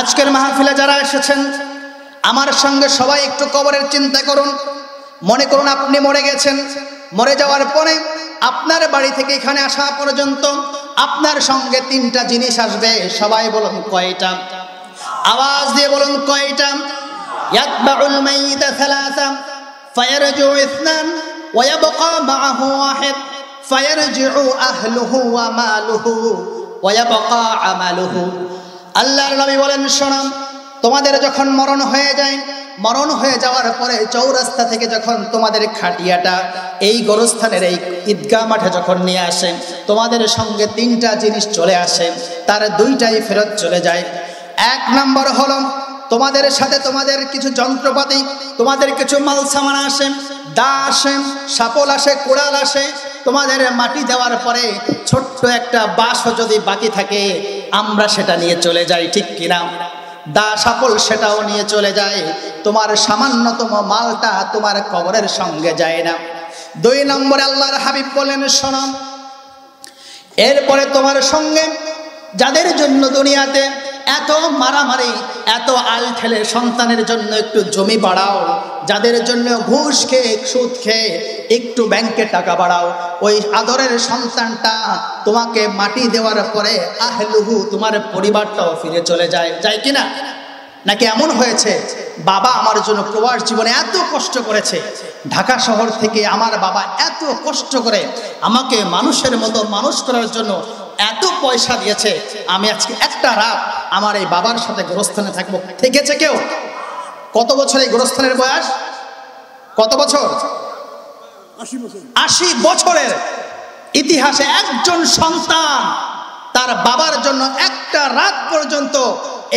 আজকের মাহফিলে যারা এসেছেন আমার সঙ্গে সবাই একটু কবরের চিন্তা করুন। মনে করুন আপনি মরে গেছেন, মরে যাওয়ার পরে আপনার বাড়ি থেকে এখানে আসা পর্যন্ত আপনার সঙ্গে তিনটা জিনিস আসবে। সবাই বলুন কয়টা? আওয়াজ দিয়ে বলুন কয়টা? ইয়াতবাউল মাইয়িতা সালাসা ফায়ারজিউ ইসনান ওয়া ইয়াবকা মাআহু ওয়াহিদ ফায়ারজিউ আহলুহু ওয়া মালুহু ওয়া ইয়াবকা আমালুহু। আল্লাহর নবী বলেন, শোনো, তোমাদের যখন মরণ হয়ে যায়, মরণ হয়ে যাওয়ার পরে চৌরাস্তা থেকে যখন তোমাদের খাটিয়াটা এই গোরস্থানের এই ঈদগাহ মাঠে যখন নিয়ে আসেন, তোমাদের সঙ্গে তিনটা জিনিস চলে আসে, তার দুইটাই ফেরত চলে যায়। এক নম্বর হলো তোমাদের সাথে তোমাদের কিছু যন্ত্রপাতি, তোমাদের কিছু মাল সামান আসে, দা আসে, শাপল আসে, কোড়াল আসে। তোমাদের মাটি দেওয়ার পরে ছোট্ট একটা বাঁশও যদি বাকি থাকে আমরা সেটা নিয়ে চলে যাই, ঠিক কিনা? দা শাপল সেটাও নিয়ে চলে যায়। তোমার সামান্যতম মালটা তোমার কবরের সঙ্গে যায় না। দুই নম্বরে আল্লাহর হাবিব বলেন, শোনো, এরপরে তোমার সঙ্গে যাদের জন্য দুনিয়াতে এত মারামারি, এত আল ঠেলে সন্তানের জন্য একটু জমি বাড়াও, যাদের জন্য ঘুষ খেয়ে সুদ খেয়ে একটু ব্যাংকে টাকা বাড়াও, ওই আদরের সন্তানটা তোমাকে মাটি দেওয়ার পরে আহলুহু তোমার পরিবারটাও ফিরে চলে যায়, যায় কিনা? নাকি এমন হয়েছে বাবা আমার জন্য প্রবাস জীবনে এত কষ্ট করেছে, ঢাকা শহর থেকে আমার বাবা এত কষ্ট করে আমাকে মানুষের মতো মানুষ করার জন্য এত পয়সা দিয়েছে, আমি আজকে একটা রাত আমার এই বাবার সাথে গোরস্থানে থাকবো, থেকেছে কেউ? কত বছর এই গোরস্থানের বয়স? কত বছর? 80 বছরের ইতিহাসে একজন সন্তান তার বাবার জন্য একটা রাত পর্যন্ত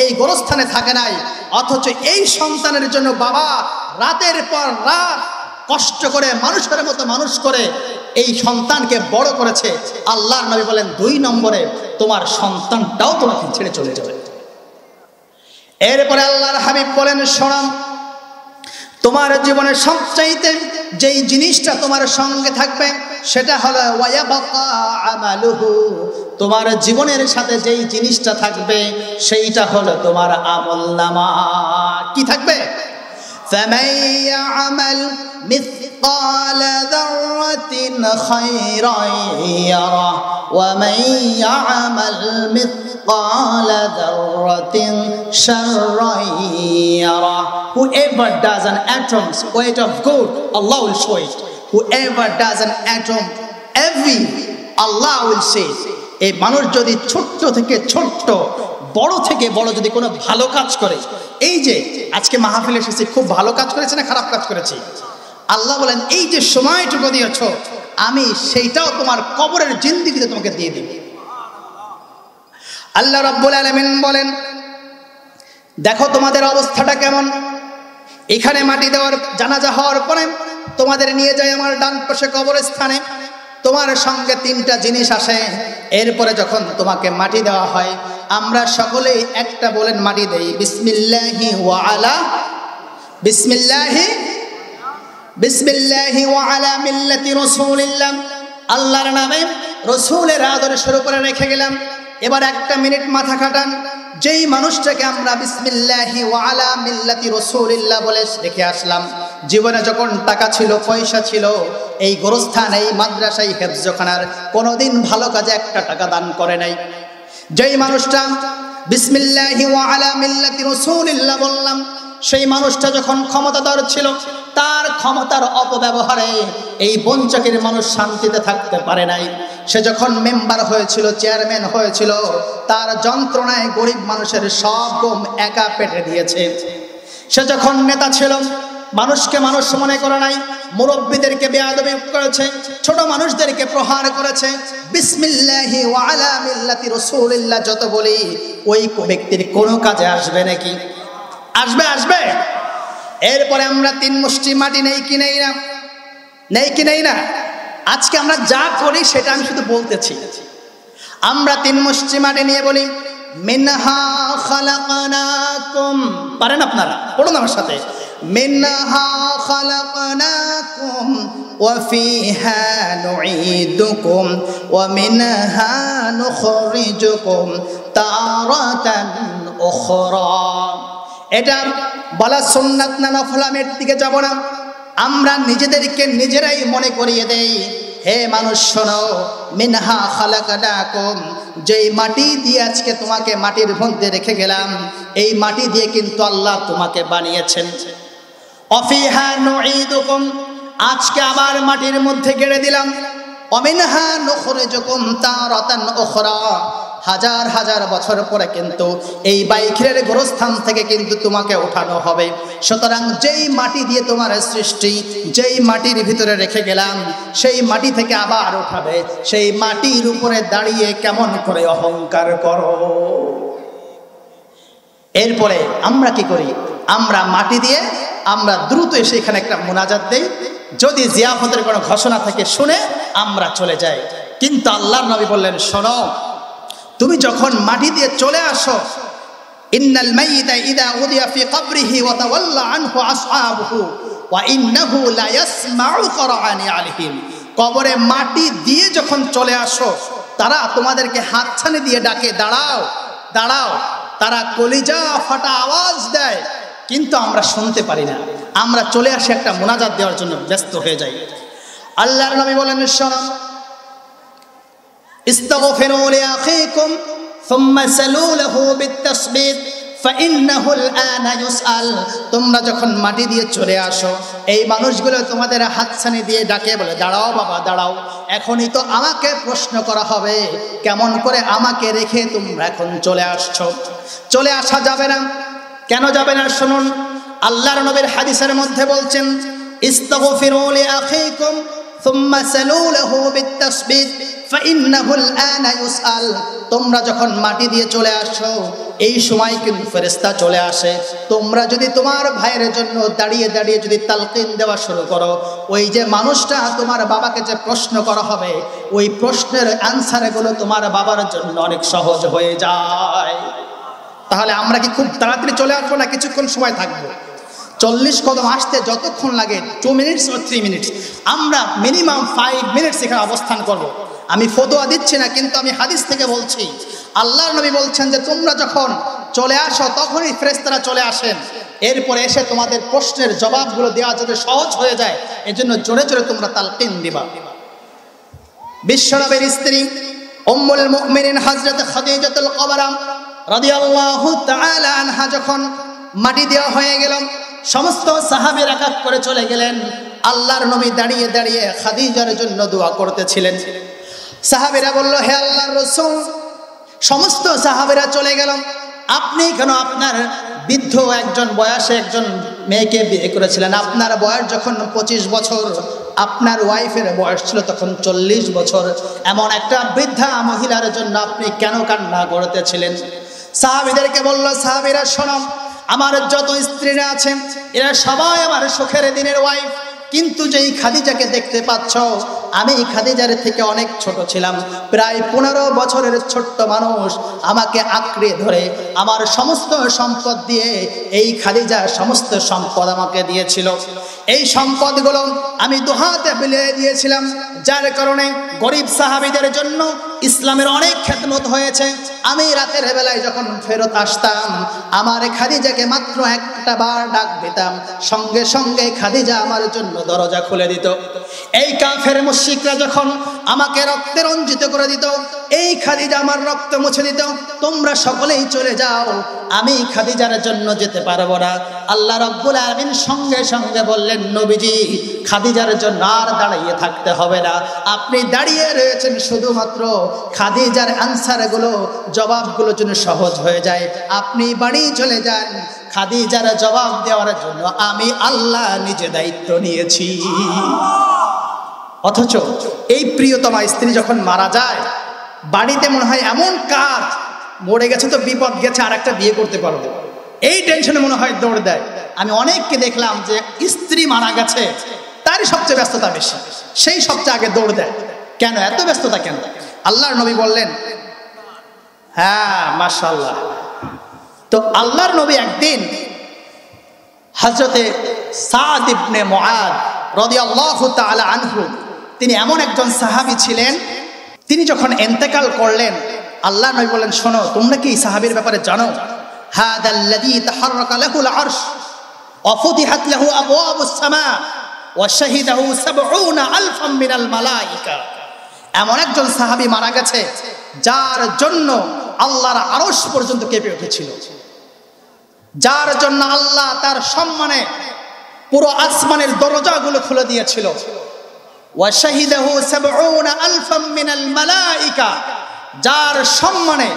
এই গোরস্থানে থাকে নাই। অথচ এই সন্তানের জন্য বাবা রাতের পর রাত কষ্ট করে মানুষের মতো মানুষ করে এই সন্তানকে বড় করেছে। আল্লাহর নবী বলেন, দুই নম্বরে তোমার সন্তানটাও তোমাকে ছেড়ে চলে যাবে। এরপরে আল্লাহর হাবিব বলেন, শোনো, তোমার জীবনে সবচাইতে যেই জিনিসটা তোমার সঙ্গে থাকবে সেটা হলো ওয়ায়াবাকা আমালুহু। তোমার জীবনের সাথে যেই জিনিসটা থাকবে সেইটা হলো তোমার আমলনামা। কি থাকবে? فَمَن يَعْمَلْ مِثْقَالَ ذَرَّةٍ خَيْرًا يَرَهُ وَمَن يَعْمَلْ مِثْقَالَ ذَرَّةٍ شَرًّا يَرَهُ. Whoever does an atom's weight of good, Allah will show it. Whoever does an atom every, Allah will say it. এই মানুষ যদি ছোট্ট থেকে ছোট্ট, বড় থেকে বড় যদি কোনো ভালো কাজ করে, এই যে আজকে মাহফিলে এসেছি, খুব ভালো কাজ করেছে না খারাপ কাজ করেছি? আল্লাহ বলেন, এই যে সময়টুকু দিয়েছ আমি সেইটাও তোমার কবরের জিন্দেগিতে তোমাকে দিয়ে দিব। আল্লাহ রাব্বুল আলামিন বলেন, দেখো তোমাদের অবস্থাটা কেমন। এখানে মাটি দেওয়ার জানাজা হওয়ার পরে তোমাদের নিয়ে যায় আমার ডান পাশে কবরস্থানে, তোমার সঙ্গে তিনটা জিনিস আসে। এরপরে যখন তোমাকে মাটি দেওয়া হয় আমরা সকলেই একটা বলেন মাটি দেই, বিসমিল্লাহি ওয়া আলা বিসমিল্লাহি বিসমিল্লাহি ওয়া আলা মিল্লাতি রাসূলিল্লাহ, আল্লাহর নামে রাসূলের আদর্শের উপরে রেখে গেলাম। এবার একটা মিনিট মাথা খাটান, যেই মানুষটাকে আমরা বিসমিল্লাহি ওয়া আলা মিল্লাতি রাসূলিল্লাহ বলে রেখে আসলাম, জীবনে যখন টাকা ছিল পয়সা ছিল, এই গোরস্থান এই মাদ্রাসায় হেফজখানার কোনোদিন ভালো কাজে একটা টাকা দান করে নাই। যেই মানুষটা বিসমিল্লাহি ওয়া আলা মিল্লাতি রাসূলিল্লাহ বললাম, সেই মানুষটা যখন ক্ষমতাধর ছিল, তার ক্ষমতার অপব্যবহারে এই বঞ্চকের মানুষ শান্তিতে থাকতে পারে নাই। সে যখন মেম্বার হয়েছিল, চেয়ারম্যান হয়েছিল, তার যন্ত্রণায় গরিব মানুষের সব গম একা পেটে দিয়েছে। সে যখন নেতা ছিল, মানুষকে মানুষ মনে করে নাই, মুরব্বীদেরকে বেয়াদবি করেছে, ছোট মানুষদেরকে প্রহার করেছে। বিসমিল্লাহি ওয়া আলা মিল্লাতি রাসূলিল্লাহ যত বলি, ওই ব্যক্তির কোনো কাজে আসবে নাকি? আসবে। এরপরে আমরা 3 মুষ্টি মাটি নেই কি নেই না, নেই কি নেই না? আজকে আমরা যা করি সেটা আমি শুধু বলতেছি। আমরা 3 মুষ্টি মাটি নিয়ে বলি, মিনহা খালাকনাকুম, পারেন আপনারা? পড়ুন আমার সাথে, মিনহা খালাকনাকুম ওয়া ফিহা নুঈদুকুম ওয়া মিনহা নুখরিজুকুম তারাতান উখরা। এটা বলা সুন্নাত না নফল, আমি এর দিকে যাব না। আমরা নিজেদেরকে নিজেরাই মনে করিয়ে দেই, হে মানুষ শোনো, মিনহা খালাকনাকুম, যেই মাটি দিয়ে আজকে তোমাকে মাটির মধ্যে রেখে গেলাম, এই মাটি দিয়ে কিন্তু আল্লাহ তোমাকে বানিয়েছেন। অফিহা নুঈদুকুম, আজকে আবার মাটির মধ্যে গেড়ে দিলাম। অমিনহা নুখরিজুকুম তারাতান উখরা, হাজার হাজার বছর পরে কিন্তু এই বাইখিরের গোরস্থান থেকে কিন্তু তোমাকে ওঠানো হবে। সুতরাং যেই মাটি দিয়ে তোমার সৃষ্টি, যেই মাটির ভিতরে রেখে গেলাম, সেই মাটি থেকে আবার উঠাবে। সেই মাটির উপরে দাঁড়িয়ে কেমন করে অহংকার করো। এরপরে আমরা কি করি? আমরা মাটি দিয়ে আমরা দ্রুত এসে এখানে একটা মুনাজাত দেই, যদি জিয়াফতের কোনো ঘোষণা থেকে শুনে আমরা চলে যাই। কিন্তু আল্লাহর নবী বললেন, শোনো, তুমি যখন মাটি দিয়ে চলে আসো, ইন্নাল মাইয়িতা ইযা উদিয়া ফি কবরিহি ওয়া তাওয়াল্লা আনহু আসহাবুহু ওয়া ইন্নাহু লা ইয়াসমাউ করাআনি আলাইহিম, কবরে মাটি দিয়ে যখন চলে আসো, তারা তোমাদেরকে হাতছানি দিয়ে ডাকে, দাঁড়াও দাঁড়াও। তারা কলিজা ফাটা আওয়াজ দেয়, কিন্তু আমরা শুনতে পারি না। আমরা চলে আসি একটা মুনাজাত দেওয়ার জন্য ব্যস্ত হয়ে যাই। আল্লাহর নবী বলেন, শোনো, ইস্তাগফিরু লিআখিকুম সুম্মা সালু লাহু বিত্তাসবিত ফাইন্নাহু আলআনা ইউসআল। তোমরা যখন মাটি দিয়ে চলে আসো, এই মানুষগুলো তোমাদের হাতছানি দিয়ে ডাকে, বলে, দাঁড়াও বাবা দাঁড়াও, এখনই তো আমাকে প্রশ্ন করা হবে, কেমন করে আমাকে রেখে তোমরা এখন চলে আসছো? চলে আসা যাবে না। কেন যাবে না? শুনুন, আল্লাহর নবীর হাদিসের মধ্যে বলছেন, ইস্তাগফিরু লিআখিকুম সুম্মা সালু লাহু বিত্তাসবিত ফাইন্নাহু আলআনা ইউসআল। তোমরা যখন মাটি দিয়ে চলে আসো, এই সময় কিন্তু ফেরেশতা চলে আসে। তোমরা যদি তোমার ভাইয়ের জন্য দাঁড়িয়ে দাঁড়িয়ে যদি তালকিন দেওয়া শুরু করো, ওই যে মানুষটা তোমার বাবাকে যে প্রশ্ন করা হবে, ওই প্রশ্নের অ্যান্সারগুলো তোমার বাবার জন্য অনেক সহজ হয়ে যায়। তাহলে আমরা কি খুব তাড়াতাড়ি চলে আসবো না কিছুক্ষণ সময় থাকবো? 40 কদম আসতে যতক্ষণ লাগে, 2 মিনিটস ও 3 মিনিটস, আমরা মিনিমাম 5 মিনিটস এখানে অবস্থান করব। আমি ফতোয়া দিচ্ছি না, কিন্তু আমি হাদিস থেকে বলছি। আল্লাহর নবী বলছেন যে তোমরা যখন চলে আসো, তখনই ফেরেশতারা চলে আসেন। এরপরে এসে তোমাদের প্রশ্নের জবাবগুলো দেওয়া যাতে সহজ হয়ে যায়, এজন্য জোরে জোরে তোমরা তালকিন দিবা। বিশ্বনবীর স্ত্রী উম্মুল মুমিনিন হযরত খাদিজাতুল কুবরা রাদিয়াল্লাহু তাআলা আনহা যখন মাটি দেওয়া হয়ে গেল, সমস্ত সাহাবীরা এক এক করে চলে গেলেন। আল্লাহর নবী দাঁড়িয়ে দাঁড়িয়ে খাদিজার জন্য দোয়া করতেছিলেন। সাহাবীরা বলল, হে আল্লাহর রাসূল, সমস্ত সাহাবীরা চলে গেল, আপনি কেন আপনার বৃদ্ধ একজন বয়সে একজন মেয়েকে বিয়ে করেছিলেন? আপনার বয়স যখন 25 বছর, আপনার ওয়াইফের বয়স ছিল তখন 40 বছর, এমন একটা বৃদ্ধা মহিলার জন্য আপনি কেন কান্না করতেছিলেন? সাহাবীদেরকে বলল, সাহাবীরা শোনো, আমার যত স্ত্রীরা আছেন, এরা সবাই আমার সুখের দিনের ওয়াইফ, কিন্তু যেই খাদিজাকে দেখতে পাচ্ছ, আমি খাদিজার থেকে অনেক ছোট ছিলাম, প্রায় 15 বছরের ছোট্ট মানুষ। আমাকে আঁকড়ে ধরে আমার সমস্ত সম্পদ দিয়ে এই খাদিজা সমস্ত সম্পদ আমাকে দিয়েছিল। এই সম্পদগুলো আমি দুহাতে বিলিয়ে দিয়েছিলাম, যার কারণে গরিব সাহাবীদের জন্য ইসলামের অনেক খেদমত হয়েছে। আমি রাতের বেলায় যখন ফেরত আসতাম, আমার খাদিজাকে মাত্র একটা বার ডাক দিতাম, সঙ্গে সঙ্গে খাদিজা আমার জন্য দরজা খুলে দিত। এই কাফের মুশরিকরা যখন আমাকে রক্তে রঞ্জিত করে দিত, এই খাদিজা আমার রক্ত মুছে দিত, তোমরা সকলেই চলে যাও, আমি খাদিজার জন্য যেতে পারবো না। আল্লাহ রাব্বুল আলামিন সঙ্গে সঙ্গে বললেন, নবীজি খাদিজার জন্য আর দাঁড়িয়ে থাকতে হবে না, আপনি দাঁড়িয়ে রয়েছেন শুধুমাত্র খাদিজার আনসারগুলো জবাবগুলো যেন সহজ হয়ে যায়, আপনি বাড়ি চলে যান। খাদিজার জবাব দেওয়ার জন্য আমি আল্লাহ নিজে দায়িত্ব নিয়েছি। অথচ এই প্রিয়তমা স্ত্রী যখন মারা যায়, বাড়িতে মনে হয় এমন কাজ, মরে গেছে তো বিপদ গেছে, আর একটা বিয়ে করতে পারবো, এই টেনশনে মনে হয় দৌড় দেয়। আমি অনেককে দেখলাম যে স্ত্রী মারা গেছে, তারই সবচেয়ে ব্যস্ততা বেশি, সেই সবচেয়ে আগে দৌড় দেয়। কেন এত ব্যস্ততা কেন? আল্লাহর নবী বললেন, হ্যাঁ মাশাআল্লাহ। তো আল্লাহর নবী একদিন হযরতে সাদ ইবনে মুআদ রাদিয়াল্লাহু তাআলা আনহু, তিনি এমন একজন সাহাবী ছিলেন, তিনি যখন ইন্তেকাল করলেন, আল্লাহর নবী বললেন, শোনো, তোমরা কি সাহাবীর ব্যাপারে জানো? হাদাল্লাযী তাহাররাকা লাহুল আরশ ওয়া ফুতিহাত লাহু আবওয়াবুস সামা ওয়া শাহিদাহু ৭০,০০০ মিনাল মালায়েকা। এমন একজন সাহাবী মারা গেছে, যার জন্য আল্লাহর আরশ পর্যন্ত কেঁপে উঠেছিল, যার জন্য আল্লাহ তার সম্মানে পুরো আসমানের দরজাগুলো খুলে দিয়েছিল। ওয়া শাহিদাহু ৭০,০০০ মিনাল মালায়েকা, যার সম্মানে,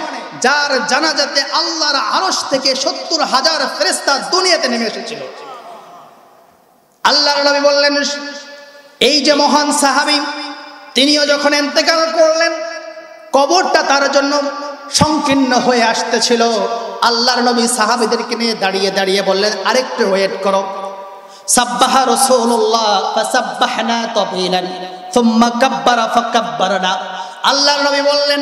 যার জানাজাতে আল্লাহর আরশ থেকে ৭০,০০০ ফেরেশতা দুনিয়াতে নেমে এসেছিল। আল্লাহর নবী বললেন, এই যে মহান সাহাবী, তিনিও যখন ইন্তেকাল করলেন, কবরটা তার জন্য সংকীর্ণ হয়ে আসতেছিল। আল্লাহর নবী সাহাবীদেরকে নিয়ে দাঁড়িয়ে দাঁড়িয়ে বললেন, আরেকটু ওয়েট করো। সাব্বাহা রাসূলুল্লাহ ফাসাব্বাহনা তাবিলান সুম্মা কাব্বারা ফাকাব্বারনা। আল্লাহর নবী বললেন,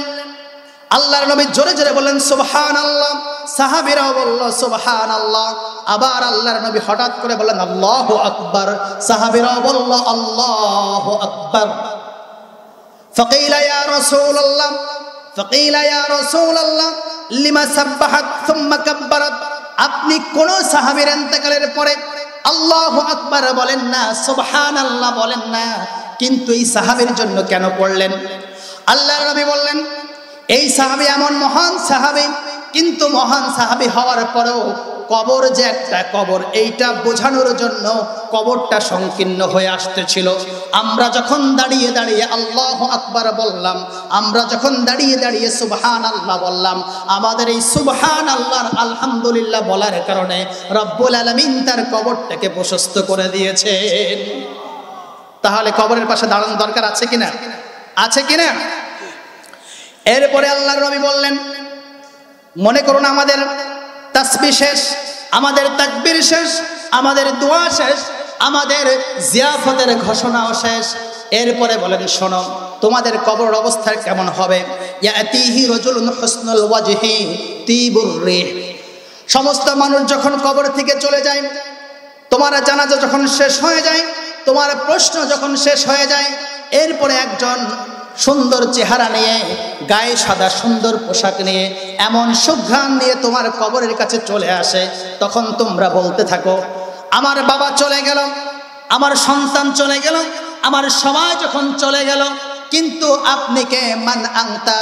আল্লাহর নবী জোরে জোরে বললেন সুবহানাল্লাহ, সাহাবীরাও বলল সুবহানাল্লাহ। আবার আল্লাহর নবী হঠাৎ করে বললেন আল্লাহু আকবার, সাহাবীরাও বলল আল্লাহু আকবার। ফাকিলা ইয়া রাসূলুল্লাহ, ফাকিলা ইয়া রাসূলুল্লাহ লিমা সাব্বাহাত সুম্মা কাব্বারাত। আপনি কোন সাহাবীর ইন্তেকালের পরে আল্লাহু আকবার বলেন না, সুবহানাল্লাহ বলেন না, কিন্তু এই সাহাবীর জন্য কেন পড়লেন? আল্লাহর নবী বললেন, এই সাহাবী এমন মহান সাহাবী, কিন্তু মহান সাহাবী হওয়ার পরেও কবর যে একটা কবর, এইটা বোঝানোর জন্য কবরটা সংকীর্ণ হয়ে আসতেছিল। আমরা যখন দাঁড়িয়ে দাঁড়িয়ে আল্লাহু আকবার বললাম, আমরা যখন দাঁড়িয়ে দাঁড়িয়ে সুবহানাল্লাহ বললাম, আমাদের এই সুবহানাল্লাহর আলহামদুলিল্লাহ বলার কারণে রব্বুল আলামিন তার কবরটাকে প্রশস্ত করে দিয়েছেন। তাহলে কবরের পাশে দাঁড়ানো দরকার আছে কিনা? আছে কিনা? এরপরে আল্লাহর নবী বললেন, মনে করুন আমাদের তাসবিহ শেষ, আমাদের তাকবীর শেষ, আমাদের দোয়া শেষ, আমাদের জিয়াফতের ঘোষণাও শেষ। এরপরে বলেন, শোনো, তোমাদের কবর অবস্থা কেমন হবে? ইয়াতিহি রাজুলুন হুসনুল ওয়াজহি তিবুর রিহ। সমস্ত মানুষ যখন কবর থেকে চলে যায়, তোমার জানাজা যখন শেষ হয়ে যায়, তোমার প্রশ্ন যখন শেষ হয়ে যায়, এরপরে একজন সুন্দর চেহারা নিয়ে, গায়ে সাদা সুন্দর পোশাক নিয়ে, এমন সুঘ্রাণ নিয়ে তোমার কবরের কাছে চলে আসে। তখন তোমরা বলতে থাকো, আমার বাবা চলে গেল, আমার সন্তান চলে গেল, আমার সবাই যখন চলে গেল, কিন্তু আপনি কে? মান আনতা?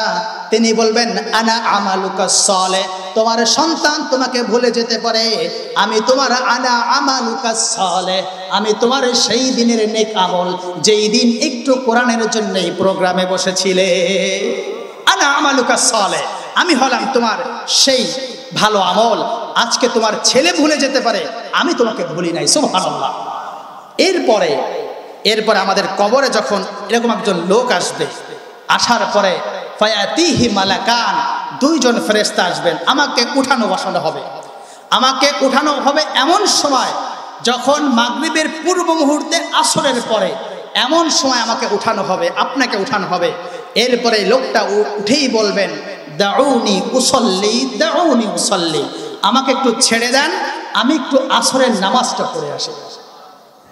তিনি বলবেন আনা আমালুকা সালেহ। তোমার সন্তান তোমাকে ভুলে যেতে পারে, আমি তোমার আনা আমালুকা সালেহ, আমি তোমার সেই দিনের নেক আমল, যেই দিন একটু কোরআনের জন্য এই প্রোগ্রামে বসেছিলে। আনা আমালুকা সালেহ, আমি হলাম তোমার সেই ভালো আমল। আজকে তোমার ছেলে ভুলে যেতে পারে, আমি তোমাকে ভুলি নাই। সুবহানাল্লাহ। এরপরে আমাদের কবরে যখন এরকম একজন লোক আসবে, আসার পরে ফায়াতিহি মালাকান, দুইজন ফেরেশতা আসবেন, আমাকে উঠানো বসানো হবে। আমাকে উঠানো হবে এমন সময় যখন মাগরিবের পূর্ব মুহূর্তে আসরের পরে এমন সময় আমাকে উঠানো হবে, আপনাকে উঠানো হবে। এরপরে লোকটা উঠেই বলবেন দাউনি উসল্লি, দাউনি উসল্লি, আমাকে একটু ছেড়ে দেন, আমি একটু আসরের নামাজটা পড়ে আসি।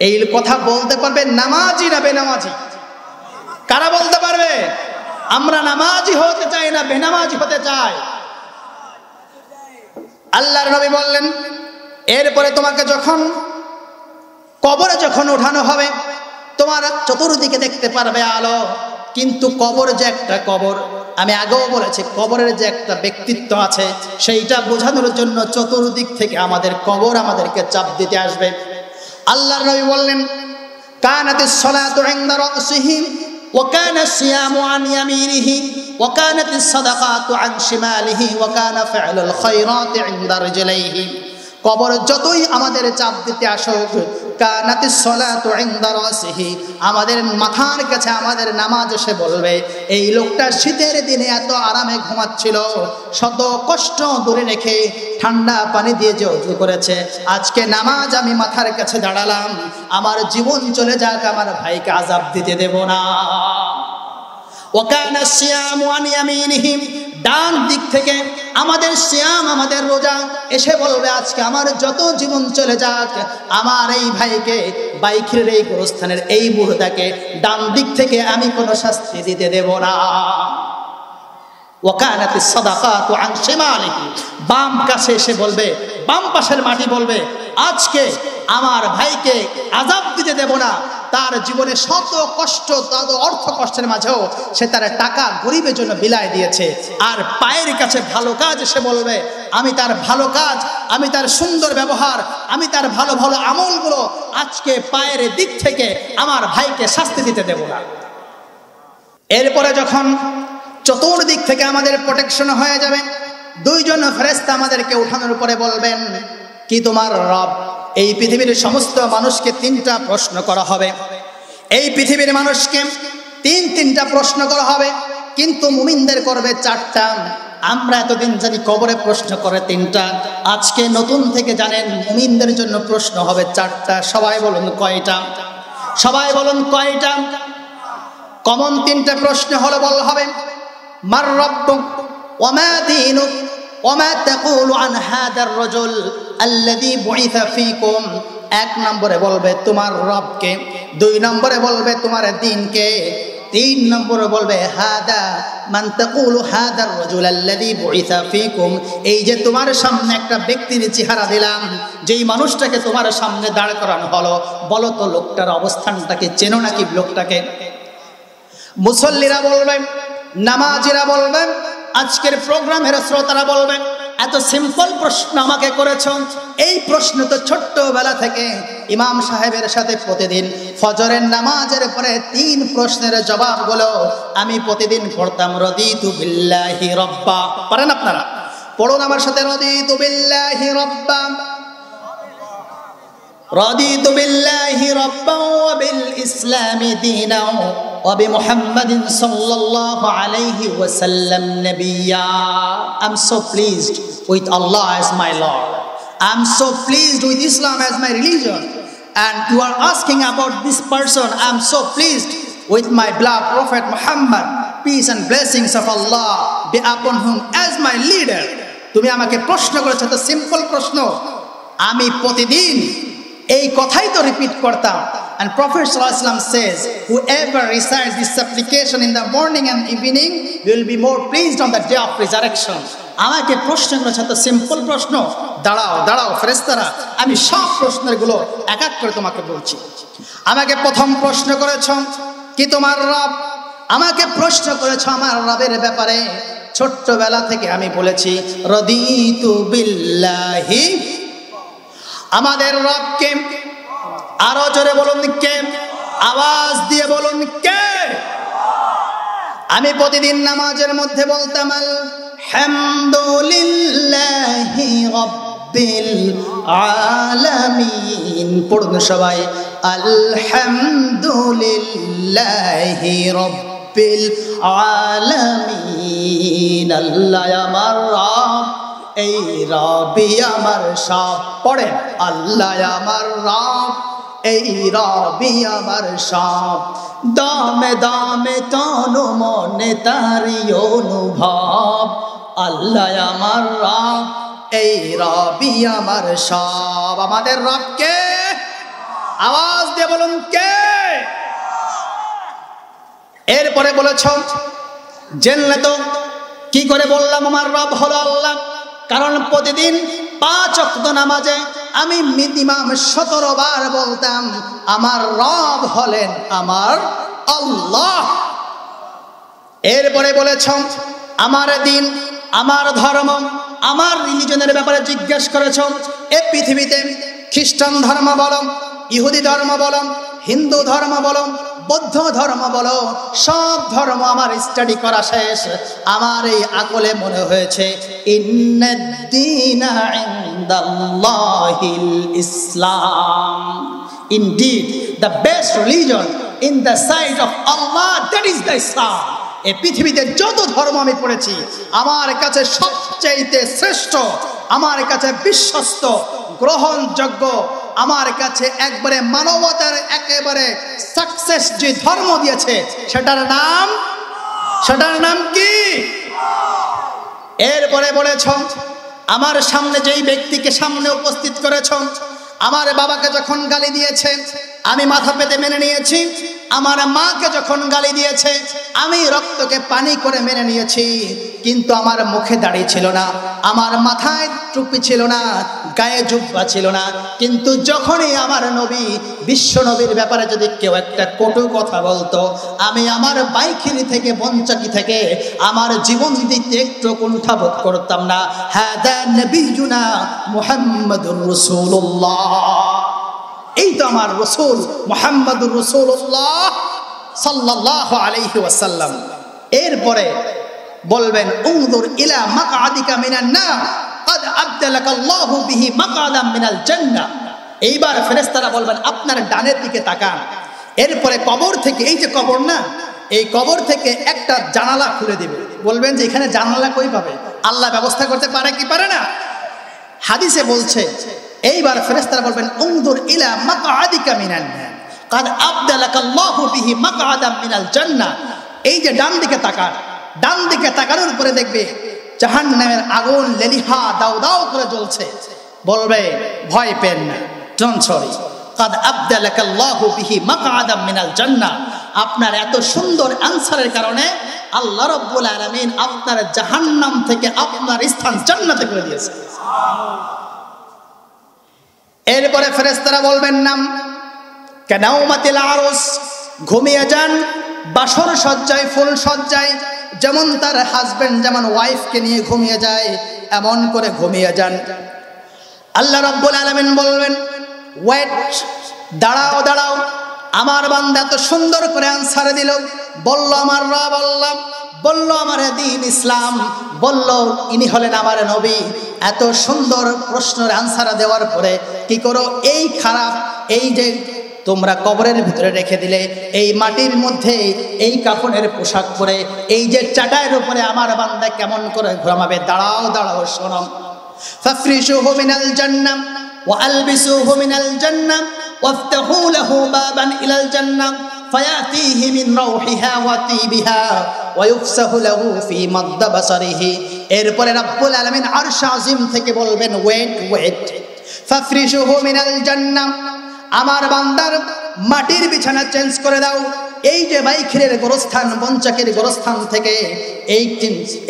এই কথা বলতে পারবে নামাজি না বেনামাজি? কারা বলতে পারবে? আমরা নামাজি হতে চাই না বেনামাজি হতে চাই? আল্লাহর নবী বললেন এরপরে তোমাকে যখন কবরে যখন ওঠানো হবে, তোমার চতুর্দিকে দেখতে পারবে আলো, কিন্তু কবর যে একটা কবর, আমি আগেও বলেছি কবরের যে একটা ব্যক্তিত্ব আছে, সেইটা বোঝানোর জন্য চতুর্দিক থেকে আমাদের কবর আমাদেরকে চাপ দিতে আসবে। আল্লাহর নবী বললেন কানাতিস সালাতু ইনদা রাসিহি ওয়া কানা সিয়ামু আন ইয়ামিনিহি ওয়া কানাতিস সাদাকাতু আন শিমালিহি ওয়া কানা ফি'লুল খায়রাতি ইনদা রিজলাইহি। কবর যতই আমাদের চাপ দিতে আসুক, কানাতিস সালাতু ইনদা রাসিহি, আমাদের মাথার কাছে আমাদের নামাজ এসে বলবে এই লোকটা শীতের দিনে এত আরামে ঘুমাচ্ছিল, শত কষ্ট দূরে রেখে ঠান্ডা পানি দিয়ে যে ওযু করেছে, আজকে নামাজ আমি মাথার কাছে দাঁড়ালাম, আমার জীবন চলে যাক, আমার ভাইকে আযাব দিতে দেব না। ওয়া কানা সিয়ামু আন ইয়ামিনিহি, ডান দিক থেকে আমাদের সিয়াম আমাদের রোজা এসে বলবে আজকে আমার যত জীবন চলে যাক, আমার এই ভাইকে বাইকের এই গোরস্থানের এই বুড়োটাকে ডান দিক থেকে আমি কোনো শাস্তি দিতে দেব না। ওয়া কানাতিস সাদাকাতু আন শিমালিহি, বাম কাছে এসে বলবে, বাম পাশের মাটি বলবে আজকে আমার ভাইকে আযাব দিতে দেব না। তার জীবনে শত কষ্ট, তত অর্থ কষ্টের মাঝেও সে তার টাকা গরিবের জন্য বিলায় দিয়েছে। আর পায়ের কাছে ভালো কাজ এসে বলবে আমি তার ভালো কাজ, আমি তার সুন্দর ব্যবহার, আমি তার ভালো ভালো আমলগুলো আজকে পায়ের দিক থেকে আমার ভাইকে শাস্তি দিতে দেব না। এরপরে যখন চতুর্দিক থেকে আমাদের প্রোটেকশন হয়ে যাবে, দুইজন ফেরেশতা আমাদেরকে উঠানোর পরে বলবেন কি তোমার রব? এই পৃথিবীর সমস্ত মানুষকে তিনটা প্রশ্ন করা হবে, এই পৃথিবীর মানুষকে তিনটা প্রশ্ন করা হবে, কিন্তু মুমিনদের করবে চারটা। আমরা এতদিন জানি কবরে প্রশ্ন করে তিনটা, আজকে নতুন থেকে জানেন মুমিনদের জন্য প্রশ্ন হবে চারটা। সবাই বলুন কয়টা? সবাই বলুন কয়টা? কমন তিনটা প্রশ্ন হলো বলা হবে মার রাব্বুক ওয়া মা দীনুক ওয়া মা তাকুলু আন হাদার রাজুল আল্লাযী বুইসা ফীকুম। এক নম্বরে বলবে তোমার রবকে, দুই নম্বরে বলবে তোমার দ্বীনকে, তিন নম্বরে বলবে হাদা মান তাকুলু হাদার রাজুল আল্লাযী বুইসা ফীকুম। এই যে তোমার সামনে একটা ব্যক্তির চেহারা দিলাম, যেই মানুষটাকে তোমার সামনে দাঁড় করানো হলো, বলো তো লোকটার অবস্থানটাকে চেনো নাকি লোকটাকে? মুসল্লিরা বলবেন, নামাজিরা বলবেন, আজকের প্রোগ্রামের শ্রোতারা বলবেন এত সিম্পল প্রশ্ন আমাকে করেছ। এই প্রশ্ন তো ছোট্টবেলা থেকে ইমাম সাহেবের সাথে প্রতিদিন ফজরের নামাজের পরে তিন প্রশ্নের জবাবগুলো আমি প্রতিদিন পড়তাম। রদিতু বিল্লাহি রাব্বা, পারেন আপনারা? পড়ুন আমার সাথে, রদিতু বিল্লাহি রাব্বা, রদিতু বিল্লাহি রাব্বান ওয়া বিল ইসলামি দীনান ওয়া বিমুহাম্মাদিন সাল্লাল্লাহু আলাইহি ওয়াসাল্লাম নাবিয়্যা। I'm so pleased with Allah as my Lord. I'm so pleased with Islam as my religion. And you are asking about this person. I'm so pleased with my beloved Prophet Muhammad, peace and blessings of Allah be upon him, as my leader. তুমি আমাকে প্রশ্ন করেছো, তো simple প্রশ্ন। আমি প্রতিদিন এই কথাই তো রিপিট করতাম। And Prophet sallallahu alaihi wasallam says, whoever recites this supplication in the morning and evening will be more pleased on the day of resurrection. আমাকে প্রশ্ন করেছে তো সিম্পল প্রশ্ন। দাঁড়াও দাঁড়াও ফেরেশতারা, আমি সব প্রশ্নের গুলো এক এক করে তোমাকে বলছি। আমাকে প্রথম প্রশ্ন করেছ কি তোমার রব? আমাকে প্রশ্ন করেছ আমার রবের ব্যাপারে। ছোট্টবেলা থেকে আমি বলেছি রদিতু বিল্লাহি। আমাদের রবকে আরো জোরে বলুন কে? আওয়াজ দিয়ে বলুন কে? আমি প্রতিদিন নামাজের মধ্যে বলতাম আলহামদুলিল্লাহি রাব্বিল আলামিন। পড়ুন সবাই, আলহামদুলিল্লাহি রাব্বিল আলামিন। আল্লাহ আমার রব, এই রবি আমার সব। পড়েন, আল্লাহ আমার রব, এই রবি আমার সব। দামে দামে তনু মনে তারি অনুভব, আল্লাহ আমার রব, এই রবি আমার সব। আমাদের রব কে? আওয়াজ দিয়ে বলুন কে? এরপরে বলেছ জেনলে তো কি করে বললাম আমার রব হলো আল্লাহ? কারণ প্রতিদিন 5 ওয়াক্ত নামাজে আমি মিনিমাম 17 বার বলতাম আমার রব হলেন আমার আল্লাহ। এরপরে বলেছ আমার দিন, আমার ধর্ম, আমার রিলিজনের ব্যাপারে জিজ্ঞেস করেছ। এই পৃথিবীতে খ্রিস্টান ধর্ম বলো, ইহুদি ধর্ম বলো, হিন্দু ধর্ম বলো, বৌদ্ধ ধর্ম বলো, সব ধর্ম আমার স্টাডি করা শেষ। আমার এই আকলে মনে হয়েছে ইন্নাদ-দীনা ইনদাল্লাহিল ইসলাম, indeed the best religion in the sight of Allah, that is the Islam. এই পৃথিবীতে যত ধর্ম আমি পড়েছি আমার কাছে সবচেয়ে শ্রেষ্ঠ, আমার কাছে বিশ্বস্ত, গ্রহণযোগ্য, আমার কাছে একবারে মানবতার একেবারে সাকসেস যে ধর্ম দিয়েছে সেটার নাম কি? এরপরে বলেছ আমার সামনে যেই ব্যক্তিকে সামনে উপস্থিত করেছ, আমার বাবাকে যখন গালি দিয়েছে আমি মাথা পেতে মেনে নিয়েছি, আমার মাকে যখন গালি দিয়েছে আমি রক্তকে পানি করে মেনে নিয়েছি, কিন্তু আমার মুখে দাড়ি ছিল না, আমার মাথায় টুপি ছিল না, গায়ে জুব্বা ছিল না। কিন্তু যখনই আমার নবী, বিশ্ব নবীর ব্যাপারে যদি কেউ একটা কটু কথা বলতো, আমি আমার বাইখিরি থেকে, বঞ্চকি থেকে আমার জীবন দিতে একটু কুণ্ঠাবোধ করতাম না। হাদা নবিয়ুনা মুহাম্মাদুর রাসূলুল্লাহ, এই তো আমার রসুল মুহাম্মাদুর রাসূলুল্লাহ সাল্লাল্লাহু আলাইহি ওয়াসাল্লাম। এরপরে বলবেন উনজুর ইলা মাকআদিকা মিনান নার ক্বাদ আবদালাকা আল্লাহু বিহি মাকআদাম মিনাল জান্নাহ। এইবার ফেরেশতারা বলবেন আপনার ডানের দিকে তাকান। এরপরে কবর থেকে, এই যে কবর না, এই কবর থেকে একটা জানালা খুলে দিবে। বলবেন যে এখানে জানালা কই পাবে? আল্লাহ ব্যবস্থা করতে পারে কি পারে না? হাদিসে বলছে এইবার ফেরেশতারা বলবেন উনজুর ইলা মাকআদিকা মিনান নার ক্বাদ আবদালাকা আল্লাহু বিহি মাকআদাম মিনাল জান্নাহ। এই যে ডান দিকে তাকান, ডান দিকে তাকানোর পরে দেখবে জাহান্নামের আগুন লেলিহা দাউ দাউ করে জ্বলছে। বলবে ভয় পেন না, ডোন্ট সরি, ক্বাদ আবদালাকা আল্লাহু বিহি মাকআদাম মিনাল জান্নাহ। আপনার এত সুন্দর আনসারের কারণে আল্লাহ রাব্বুল আলামিন আপনার জাহান্নাম থেকে আপনার স্থান জান্নাতে করে দিয়েছে। এরপরে ফেরেশতারা বলবেন নাম কানাউমাতিল আরুস, ঘুমিয়ে যান বাসর সজ্জায়, ফুল সজ্জায়, যেমন তার হাজবেন্ড যেমন ওয়াইফকে নিয়ে ঘুমিয়ে যায় এমন করে ঘুমিয়ে যান। আল্লাহ রাব্বুল আলামিন বলবেন ওয়েট, দাঁড়াও দাঁড়াও, আমার বান্দা এত সুন্দর করে আনসার দিল, বলল আমার রব আল্লাহ, বলল আমার দ্বীন ইসলাম, বলল ইনি হলেন আমার নবী। এত সুন্দর প্রশ্নের আনসার দেওয়ার পরে কি করো? এই খারাপ, এই যে তোমরা কবরের ভিতরে রেখে দিলে, এই মাটির মধ্যে এই কাফনের পোশাক পরে, এই যে চাটাইয়ের উপরে আমার বান্দা কেমন করে ঘুমাবে? দাঁড়াও দাঁড়াও, শোনো। ফাফরিশুহু মিনাল জান্নাহ ওয়া আলবিসুহু মিনাল জান্নাহ ওয়াফতাহু লাহু বাবান ইলাল জান্নাহ ফায়াতিহি মিন রাউহিহা ওয়া তিবিহা ওয়া ইফসাহু লাহু ফি মাদ্দ বাসারিহি। এরপরে রাব্বুল আলামিন আরশ আজিম থেকে বলবেন ওয়েট ওয়েট, ফাফরিশুহু মিনাল জান্নাহ, আমার বান্দার মাটির বিছানা চেঞ্জ করে দাও। এই যে বাইখিরের গোরস্থান, বঞ্চকের গোরস্থান থেকে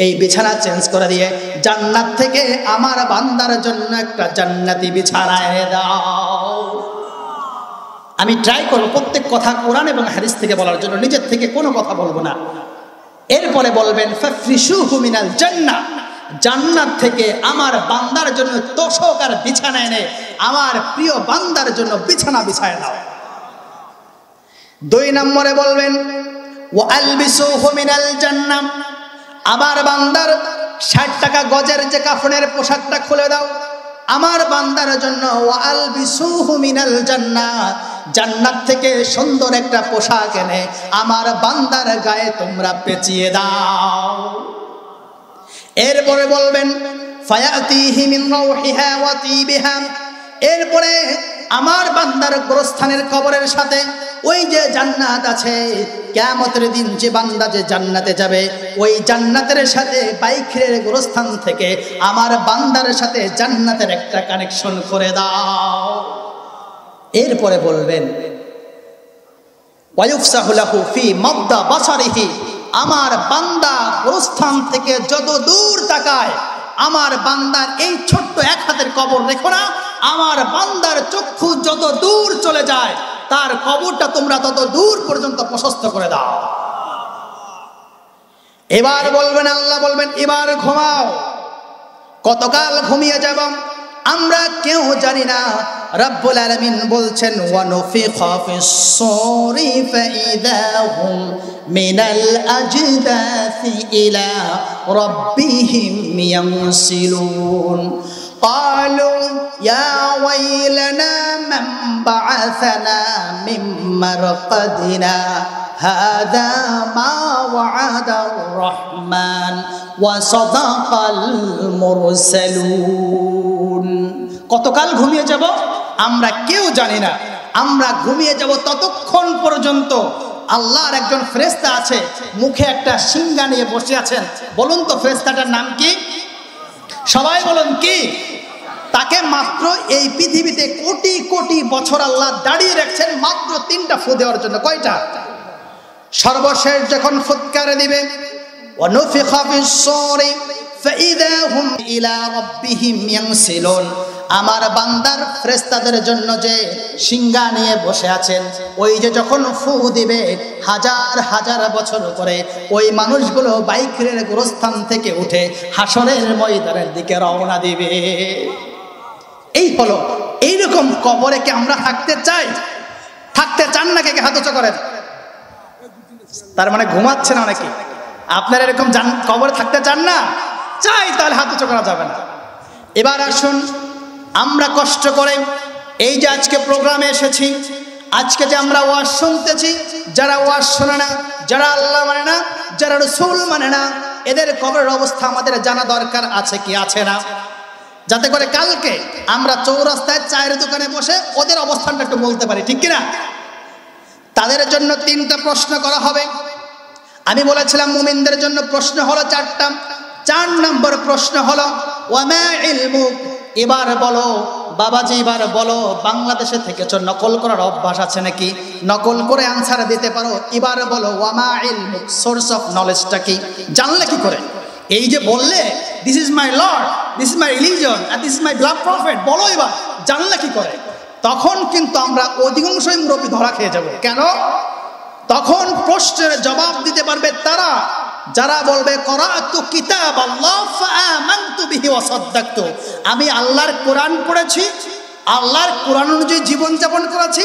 এই বিছানা চেঞ্জ করে দিয়ে জান্নাত থেকে আমার বান্দার জন্য একটা জান্নাতি বিছানা এনে দাও। আমি ট্রাই করব প্রত্যেক কথা কোরআন এবং হাদিস থেকে বলার জন্য, নিজের থেকে কোনো কথা বলবো না। এরপরে বলবেন ফাফরিশুহু মিনাল জান্নাহ, জান্নাত থেকে আমার বান্দার জন্য তোশক আর বিছানা এনে আমার প্রিয় বান্দার জন্য বিছানা বিছায় দাও। 2 নম্বরে বলবেন ওয়া আলবিসুহু মিনাল জান্নাহ, আমার বান্দার 60 টাকা গজের যে কাফনের পোশাকটা খুলে দাও আমার বান্দার জন্য। ওয়া আলবিসুহু মিনাল জান্নাহ, জান্নাত থেকে সুন্দর একটা পোশাক এনে আমার বান্দার গায়ে তোমরা পেঁচিয়ে দাও। এরপরে বলবেন ফায়াতিহি মিন রাউহিহা ওয়া তিবিহা, এরপরে আমার বান্দার গোরস্থানের কবরের সাথে ওই যে জান্নাত আছে, কিয়ামতের দিন যে বান্দা যে জান্নাতে যাবে ওই জান্নাতের সাথে বাইখের গোরস্থান থেকে আমার বান্দার সাথে জান্নাতের একটা কানেকশন করে দাও। এরপরে বলবেন ওয়ায়ুফসাহু লাহু ফি মাদদা বাসারিহি, আমার বান্দা গোরস্থান থেকে যত দূর তাকায়, আমার বান্দার এই ছোট্ট এক হাতের কবর দেখো না, আমার বান্দার চক্ষু যত দূর চলে যায় তার কবরটা তোমরা তত দূর পর্যন্ত প্রশস্ত করে দাও। এবার বলবেন, আল্লাহ বলবেন এবার ঘুমাও। কতকাল ঘুমিয়ে যাব আমরা কেউ জানি না। রব্বুল আলামিন বলছেন ওয়ানুফিখা ফিস-সূরি ফাইযা হুম মিনাল আজদাসি ইলা রাব্বিহিম ইয়ানসিলুন। قالوا يا ويلنا من بعثنا من مرقدنا هذا ما وعد الرحمن وصدق المرسلون। কতকাল ঘুমিয়ে যাব আমরা কেউ জানি না। আমরা ঘুমিয়ে যাব ততক্ষণ পর্যন্ত আল্লাহর একজন ফেরেশতা আছে, মুখে একটা সিংহা নিয়ে বসে আছেন। বলুন তো ফেরেশতাটার নাম কি? সবাই বলুন কি? তাকে মাত্র এই পৃথিবীতে কোটি কোটি বছর আল্লাহ দাঁড়িয়ে রাখছেন মাত্র 3টা ফু দেওয়ার জন্য। কয়টা? সর্বশেষ যখন ফুৎকার দিবে ওয়ানুফিখা ফিস-সূরি ফাইযা হুম ইলা রাব্বিহিম ইয়ানসিলুন, আমার বান্দার ফেরেশতাদের জন্য যে সিংহা নিয়ে বসে আছেন, ওই যে যখন ফু দিবে হাজার হাজার বছর পরে ওই মানুষগুলো বাইকের গোরস্থান থেকে উঠে হাসরের ময়দানের দিকে রওনা দিবে। এই হলো, এইরকম কবরে কি আমরা থাকতে চাই? থাকতে চান না? কে হাত উঁচু করেন। তার মানে ঘুমাচ্ছেন অনেকে। আপনারা এরকম কবরে থাকতে চান না? চাই, তাহলে হাত উঁচু করা যাবে না। এবার আসুন আমরা কষ্ট করে এই যে আজকে প্রোগ্রামে এসেছি, আজকে যে আমরা ওয়াজ শুনতেছি, যারা ওয়াজ শোনে না, যারা আল্লাহ মানে না, যারা রাসূল মানে না, এদের কবরের অবস্থা আমাদের জানা দরকার আছে কি আছে না, যাতে করে কালকে আমরা চৌরাস্তায় চায়ের দোকানে বসে ওদের অবস্থানটা একটু বলতে পারি, ঠিক কিনা? তাদের জন্য 3টা প্রশ্ন করা হবে। আমি বলেছিলাম মুমিনদের জন্য প্রশ্ন হলো 4টা। 4 নম্বর প্রশ্ন হলো ওয়ামা ইলমুক। এবার বলো বাবাজি, এবার বলো বাংলাদেশে থেকেছ, নকল করার অভ্যাস আছে নাকি? নকল করে আনসার দিতে পারো। এবার বলো ওয়ামা ইলমুক, সোর্স অফ নলেজটা কি? জানলে কি করে? এই যে বললে this is my lord, this is my religion and this is my blood prophet, বলো এবার জানলে কি করে? তখন কিন্তু আমরা অধিকাংশই মুরব্বি ধরা খেয়ে যাব। কেন? তখন প্রশ্নের জবাব দিতে পারবে তারা যারা বলবে করাতু কিতাব আল্লাহ ফাআমানতু বিহি ওয়া সাদ্দাকতু, আমি আল্লাহর কোরআন পড়েছি, আল্লাহর কোরআন অনুযায়ী জীবন যাপন করেছি,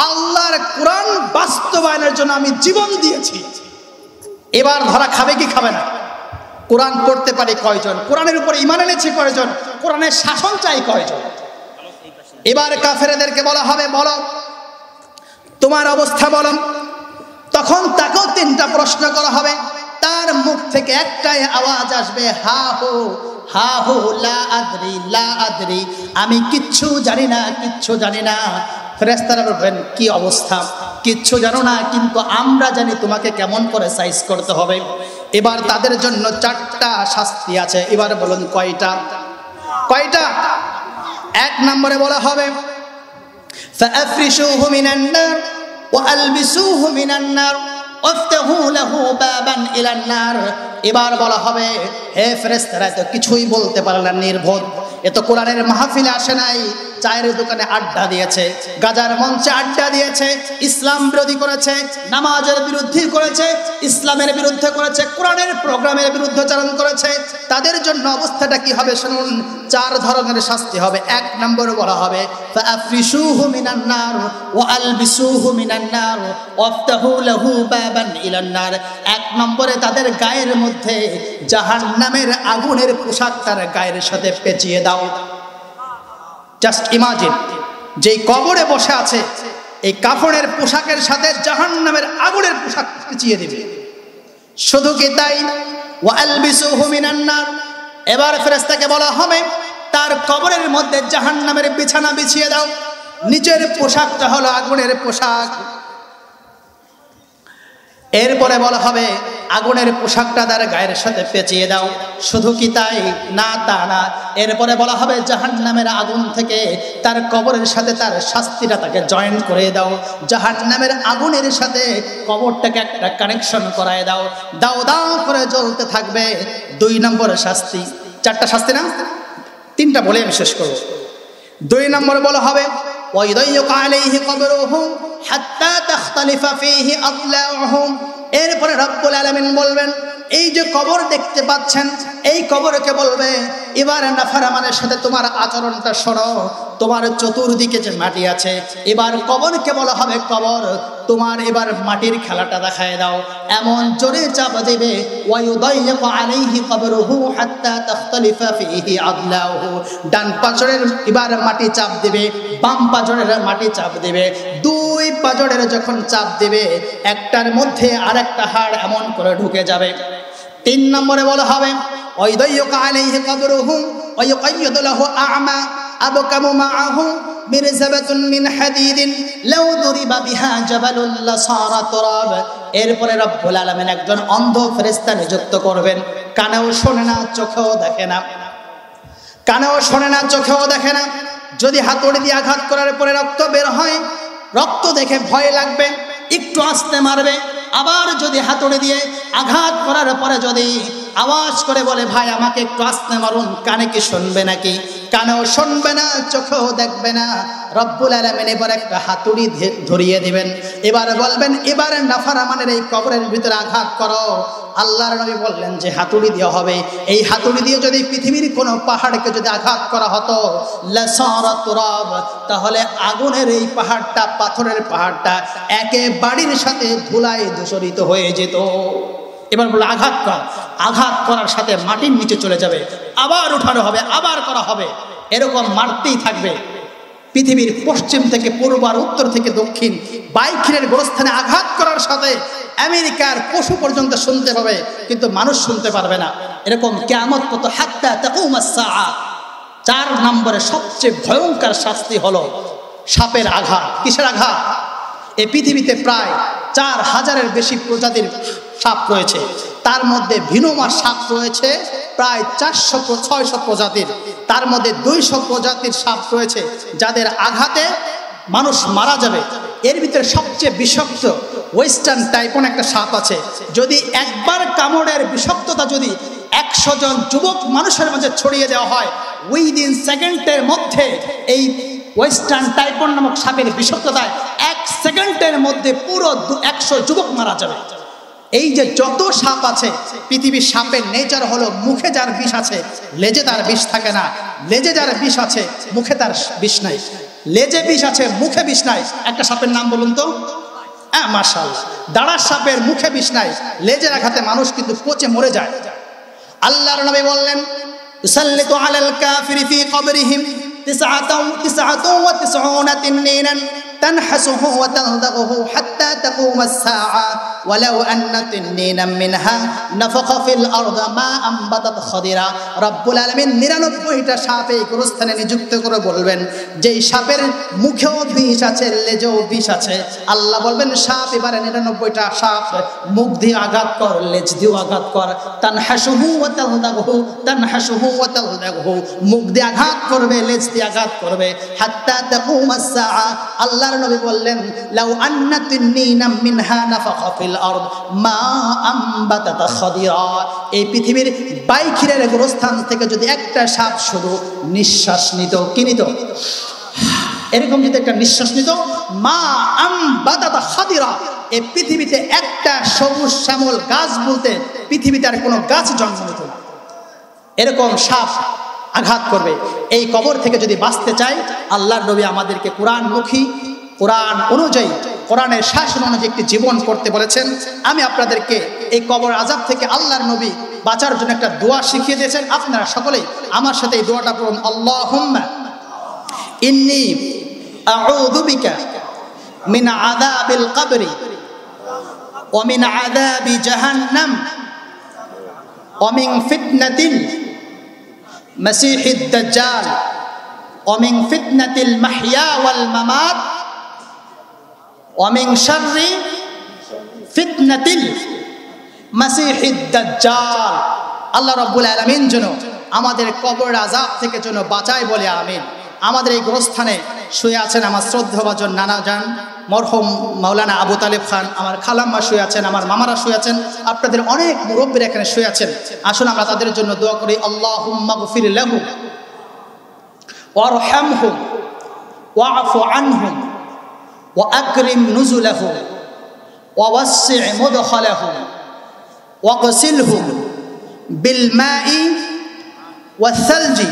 আল্লাহর কোরআন বাস্তবায়নের জন্য আমি জীবন দিয়েছি। এবার ধরা খাবে কি খাবে না? কোরআন পড়তে পারে কয়জন? কোরআনের উপর ঈমান এনেছে কয়জন? কোরআনের শাসন চাই কয়জন? এবার কাফেরদেরকে বলা হবে বলো তোমার অবস্থা বলো। তখন তাকেও 3টা প্রশ্ন করা হবে। তার মুখ থেকে একটাই আওয়াজ আসবে, হা হো হা হো লা আদরি লা আদরি, আমি কিচ্ছু জানি না, কিচ্ছু জানি না। ফেরেশতারা বলবেন কি অবস্থা? কিচ্ছু জানো না, কিন্তু আমরা জানি তোমাকে কেমন করে সাইজ করতে হবে। এবার তাদের জন্য 4টা শাস্তি আছে। এবার বলুন কয়টা? কয়টা? 1 নম্বরে বলা হবে ফাআফরিশুহু মিনান নার ওয়া আলবিসুহু মিনান নার ওয়াফতাহু লাহু বাবান ইলান নার। এবার বলা হবে হে ফেরেশতারা, তো কিছুই বলতে পারল না, নির্বোধ। এ তো কোরআনের মাহফিলে আসে নাই, চায়ের দোকানে আড্ডা দিয়েছে, গাজার মঞ্চে আড্ডা দিয়েছে, ইসলাম বিরোধী করেছে, নামাজের বিরুদ্ধে করেছে, ইসলামের বিরুদ্ধে করেছে, কোরআনের প্রোগ্রামের বিরুদ্ধাচরণ করেছে। তাদের জন্য অবস্থাটা কি হবে শুনুন। 4 ধরনের শাস্তি হবে। 1 নম্বরে বলা হবে ফাআফরিশুহু মিনান নার ওয়া আলবিসুহু মিনান নার ওয়াফতাহু লাহু বাবান ইলান নার। 1 নম্বরে তাদের গায়ের মধ্যে জাহান্নামের আগুনের পোশাক তার গায়ের সাথে পেঁচিয়ে দাও। জাস্ট ইমাজিন, যেই কবরে বসে আছে এই কাফনের পোশাকের সাথে জাহান্নামের আগুনের পোশাক পেঁচিয়ে দিবে। শুধু কি তাই? ওয়া আলবিসুহু মিনান নার, এবার ফেরেশতাকে বলা হবে তার কবরের মধ্যে জাহান্নামের বিছানা বিছিয়ে দাও। নিচের পোশাকটা হলো আগুনের পোশাক। এরপরে বলা হবে আগুনের পোশাকটা তার গায়ের সাথে পেঁচিয়ে দাও। শুধু কি তাই না, তা না, এরপরে বলা হবে জাহান্নামের আগুন থেকে তার কবরের সাথে তার শাস্তিটা তাকে জয়েন করে দাও। জাহান্নামের আগুনের সাথে কবরটাকে একটা কানেকশন করায় দাও। দাও দাও করে জ্বলতে থাকবে। 2 নম্বর শাস্তি, 4টা শাস্তি না, 3টা বলে আমি শেষ করব। 2 নম্বর বলা হবে ওয়াইদাইয়ুক আলাইহি কবরুহু হাত্তা তাখতালিফা ফীহি আদলাউহু। এরপরে রব্বুল আলামিন বলবেন এই যে কবর দেখতে পাচ্ছেন এই কবরকে বলবে এবার নাফরমানের সাথে তোমার আচরণটা শোনো। তোমার চতুর্দিকে যে মাটি আছে, এবার কবরকে বলা হবে কবর তোমার এবার মাটির খেলাটা দেখায় দাও। এমন জোরে চাপ দেবে ওয়ায়ুদাইয়িকু আলাইহি কবরুহু হাত্তা তাখতালিফা ফীহি আদলাউহু। ডান পাজরের এবার মাটি চাপ দেবে, বাম পাজরের মাটি চাপ দেবে। 2 পাজরের যখন চাপ দেবে একটার মধ্যে আরেকটা হাড় এমন করে ঢুকে যাবে। 3 নম্বরে বলা হবে ওয়ায়ুদাইয়িকু আলাইহি কবরুহু ওয়ায়ুকাইয়িদু লাহু আ'মা আবকামু মাআহু মিরজাবাতুন মিন হাদিদিন লাউ দুরিবা বিহা জাবালুল লাসারা তুরাব। এরপরে রব্বুল আলামিন একজন অন্ধ ফেরেশতা নিযুক্ত করবেন। কানেও শোনে না, চোখেও দেখে না, কানেও শোনে না, চোখেও দেখে না। যদি হাতুড়ি দিয়ে আঘাত করার পরে রক্ত বের হয়, রক্ত দেখে ভয় লাগবে, একটু আস্তে মারবে। আবার যদি হাতুড়ি দিয়ে আঘাত করার পরে যদি আওয়াজ করে বলে ভাই আমাকে একটু আস্তে মারুন, কানে কি শুনবে নাকি? কানেও শুনবে না, চোখেও দেখবে না। রব্বুল আলামিন এবার একটা হাতুড়ি ধরিয়ে দিবেন। এবার বলবেন এবার নাফরমানের এই কবরের ভিতরে আঘাত করো। আল্লাহর নবী বললেন যে হাতুড়ি দিয়ে হবে। এই হাতুড়ি দিয়ে যদি পৃথিবীর কোনো পাহাড়কে যদি আঘাত করা হতো লাসারা তুরাব, তাহলে আগুনের এই পাহাড়টা, পাথরের পাহাড়টা একেবারের সাথে ধুলায় ধূসরিত হয়ে যেত। এবার বলে আঘাত কর, আঘাত করার সাথে মাটির নিচে চলে যাবে, আবার উঠানো হবে, আবার করা হবে, এরকম মারতেই থাকবে। পৃথিবীর পশ্চিম থেকে পূর্ব আর উত্তর থেকে দক্ষিণ বাইখিনের গোরস্থানে আঘাত করার সাথে আমেরিকার পশু পর্যন্ত শুনতে পাবে, কিন্তু মানুষ শুনতে পারবে না। এরকম কিয়ামত পর্যন্ত হাত্তা তাকুমাস সাআ। 4 নম্বরে সবচেয়ে ভয়ঙ্কর শাস্তি হলো সাপের আঘাত। কিসের আঘাত? এই পৃথিবীতে প্রায় 4000-এর বেশি প্রজাতির সাপ রয়েছে। তার মধ্যে ভিনোমা সাপ রয়েছে প্রায় 400-600 প্রজাতির। তার মধ্যে 200 প্রজাতির সাপ রয়েছে যাদের আঘাতে মানুষ মারা যাবে। এর ভিতরে সবচেয়ে বিষাক্ত ওয়েস্টার্ন টাইপন একটা সাপ আছে। যদি একবার কামড়ের বিষাক্ততা যদি 100 জন যুবক মানুষের মাঝে ছড়িয়ে দেওয়া হয়, উইদিন সেকেন্ডের মধ্যে এই ওয়েস্টার্ন টাইপন নামক সাপের বিষাক্ততায় 1 সেকেন্ডের মধ্যে পুরো 100 যুবক মারা যাবে। এই যে যত সাপ আছে পৃথিবীর সাপের নেচার হলো মুখে যার বিষ আছে লেজে তার বিষ থাকে না, লেজে যার বিষ আছে মুখে তার বিষ নাই, লেজে বিষ আছে মুখে বিষ নাই। একটা সাপের নাম বলুন তো? হ্যাঁ, মাশাআল্লাহ। দাঁড়ার সাপের মুখে বিষ নাই, লেজের আঘাতে মানুষ কিন্তু পচে মরে যায়। আল্লাহর নবী বললেন ইসাল্লিতু আলাল কাফিরি ফি কবরিহিম 99 তিননিনান تنحسه وتلدغه حتى تقوم الساعة ولو أن تنينا منها نفخ في الأرض ما أنبتت خضرا। রব্বুল আলামিন 99টা সাপ এই গোরস্থানে নিযুক্ত করে বলবেন যেই সাপের মুখেও বিষ আছে, লেজেও বিষ আছে। আল্লাহ বলবেন সাপ এবারে 99টা সাপ মুখ দিয়ে আঘাত কর, লেজ দিয়ে আঘাত কর। তানহাসুহু ওয়া তালদাগহু, তানহাসুহু ওয়া তালদাগহু, মুখ দিয়ে আঘাত করবে, লেজ দিয়ে আঘাত করবে। হাত্তা তাকুমাস সাআ। আল্লাহর নবী বললেন লাউ আন্না তিন্নিনা মিনহা নাফাখা ফিল আরদ মা আনবাতাত খাদিরা। এই পৃথিবীর বাইখিরের গোরস্থান থেকে যদি একটা সাপ শুধু নিঃশ্বাস নিত, কি নিত? এরকম যদি একটা নিঃশ্বাস নিত, মা আনবাতাত খাদিরা, এই পৃথিবীতে একটা সবুজ শ্যামল গাছ বলতে পৃথিবীতে আর কোনো গাছ জন্ম নিত না। এরকম সাপ আঘাত করবে। এই কবর থেকে যদি বাঁচতে চাই, আল্লাহর নবী আমাদেরকে কোরআনমুখী, কোরআন অনুযায়ী, কোরআনের শাসন অনুযায়ী একটি জীবন করতে বলেছেন। আমি আপনাদেরকে এই কবর আযাব থেকে আল্লাহর নবী বাঁচার জন্য একটা দোয়া শিখিয়ে দিয়েছেন। আপনারা সকলেই আমার সাথে এই দোয়াটা পড়ুন। আল্লাহুম্মা ইন্নী আউযু বিকা মিন আযাবিল কবরি ওয়া মিন আযাবি জাহান্নাম ওয়া মিন ফিতনাতিল মাসিহিদ দাজ্জাল ওয়া মিন ফিতনাতিল মাহইয়া ওয়াল মামাত ওয়া মিন শাররি ফিতনাতিল মাসিহিদ দাজ্জাল। আল্লাহ রাব্বুল আলামিন যেন আমাদের কবরের আযাব থেকে যেন বাঁচায় বলে আমিন। আমাদের এই গোরস্থানে শুয়ে আছেন আমার শ্রদ্ধাভাজন নানা যান মরহুম মাওলানা আবু তালেব খান, আমার খালাম্মা শুয়ে আছেন, আমার মামারা শুয়ে আছেন, আপনাদের অনেক মুরব্বীরা এখানে শুয়ে আছেন। আসুন আমরা তাদের জন্য দোয়া করি। আল্লাহুম্মা গফির লাহুম ওয়ারহামহুম ওয়া'ফু আনহুম ওয়া আকরিম নুজুলাহুম ওয়া ওয়াসসি' মুদখালাহুম ওয়াগসিলহুম বিল মাই ওয়াস সালজি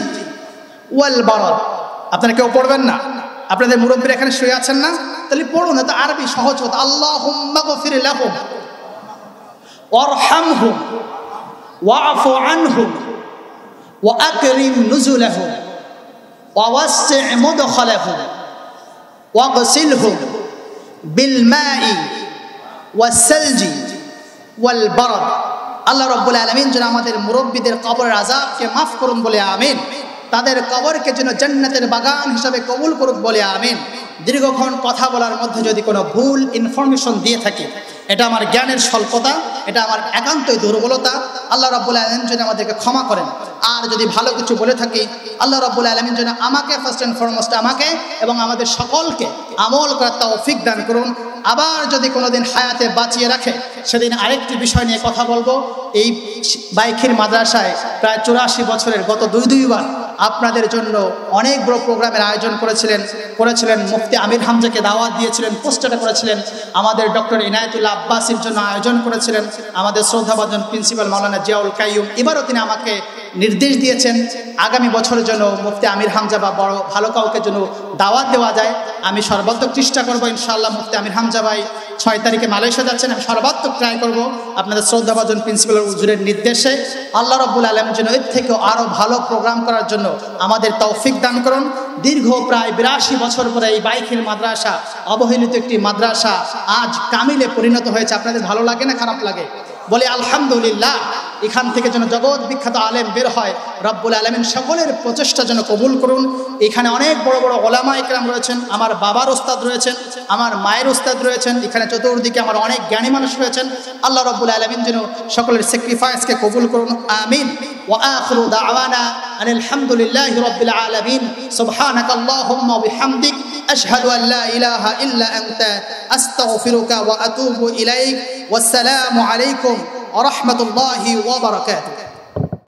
ওয়াল বারাদ। আপনারা কেউ পড়বেন না? আপনাদের মুরব্বীরা এখানে শুয়ে আছেন না? তাহলে পড়ুন, এটা আরবি সহজ হতো। আল্লাহুম্মা গফির লাহুম ওয়ারহামহুম ওয়া'ফু আনহুম ওয়া আকরিম নুজুলাহুম ওয়া ওয়াসসি' মুদখালাহুম ওয়াগসিলহুম বিল মাই ওয়াস সালজি ওয়াল বারাদ। আল্লাহ রাব্বুল আলামিন যেন আমাদের মুরব্বীদের কবরের আযাবকে মাফ করুন বলে আমিন। তাদের কবরকে যেন জান্নাতের বাগান হিসাবে কবুল করুক বলে আমিন। দীর্ঘক্ষণ কথা বলার মধ্যে যদি কোনো ভুল ইনফরমেশন দিয়ে থাকি, এটা আমার জ্ঞানের স্বল্পতা, এটা আমার একান্তই দুর্বলতা। আল্লাহ রাব্বুল আলামিন যেন আমাদেরকে ক্ষমা করেন। আর যদি ভালো কিছু বলে থাকি, আল্লাহ রাব্বুল আলামিন যেন আমাকে ফার্স্ট অ্যান্ড ফরমোস্ট আমাকে এবং আমাদের সকলকে আমল করার তৌফিক দান করুন। আবার যদি কোনোদিন হায়াতে বাঁচিয়ে রাখে, সেদিন আরেকটি বিষয় নিয়ে কথা বলবো। এই বাইখির মাদ্রাসায় প্রায় 84 বছরের গত দুইবার আপনাদের জন্য অনেক বড় প্রোগ্রামের আয়োজন করেছিলেন মুফতি আমির হামজাকে দাওয়াত দিয়েছিলেন, পোস্টারটা করেছিলেন। আমাদের ডক্টর ইনায়েতুল্লাহ আব্বাসির জন্য আয়োজন করেছিলেন আমাদের শ্রদ্ধাভাজন প্রিন্সিপাল মাওলানা জিয়াউল কাইয়ুম। এবারও তিনি আমাকে নির্দেশ দিয়েছেন আগামী বছরের জন্য মুফতি আমির হামজা বা বড় ভালো কাউকে যেন দাওয়াত দেওয়া যায়। আমি সর্বাত্মক চেষ্টা করবো ইনশাআল্লাহ। মুফতি আমির হামজা ভাই 6 তারিখে মালয়েশিয়া যাচ্ছেন, আমি সর্বাত্মক ট্রাই করব আপনাদের শ্রদ্ধাভাজন প্রিন্সিপাল হুজুরের নির্দেশে। আল্লাহ রাব্বুল আলামিন যেন এর থেকেও আরও ভালো প্রোগ্রাম করার জন্য আমাদের তৌফিক দান করুন। দীর্ঘ প্রায় 82 বছর পরে এই বাইখির মাদ্রাসা, অবহেলিত একটি মাদ্রাসা, আজ কামিলে পরিণত হয়েছে। আপনাদের ভালো লাগে না খারাপ লাগে? বলে আলহামদুলিল্লাহ। এখান থেকে যেন জগৎ বিখ্যাত আলেম বের হয়, রব্বুল আলামিন সকলের প্রচেষ্টা যেন কবুল করুন। এখানে অনেক বড় বড় ওলামা ইকরাম রয়েছেন, আমার বাবার উস্তাদ রয়েছেন, আমার মায়ের উস্তাদ রয়েছেন, এখানে চতুর্দিকে আমার অনেক জ্ঞানী মানুষ রয়েছেন। আল্লাহ রব্বুল আলামিন যেন সকলের স্যাক্রিফাইসকে কবুল করুন, আমিন। ওয়া আখিরু দাওয়ানা আনিল হামদুলিল্লাহি রাব্বিল আলামিন। সুবহানাকাল্লাহুম্মা ওয়া বিহামদিক আশহাদু আল লা ইলাহা ইল্লা আনতা আস্তাগফিরুকা ওয়া আতুবু ইলাইক। ওয়াসসালামু আলাইকুম ওয়া রাহমাতুল্লাহি ওয়া বারাকাতুহু।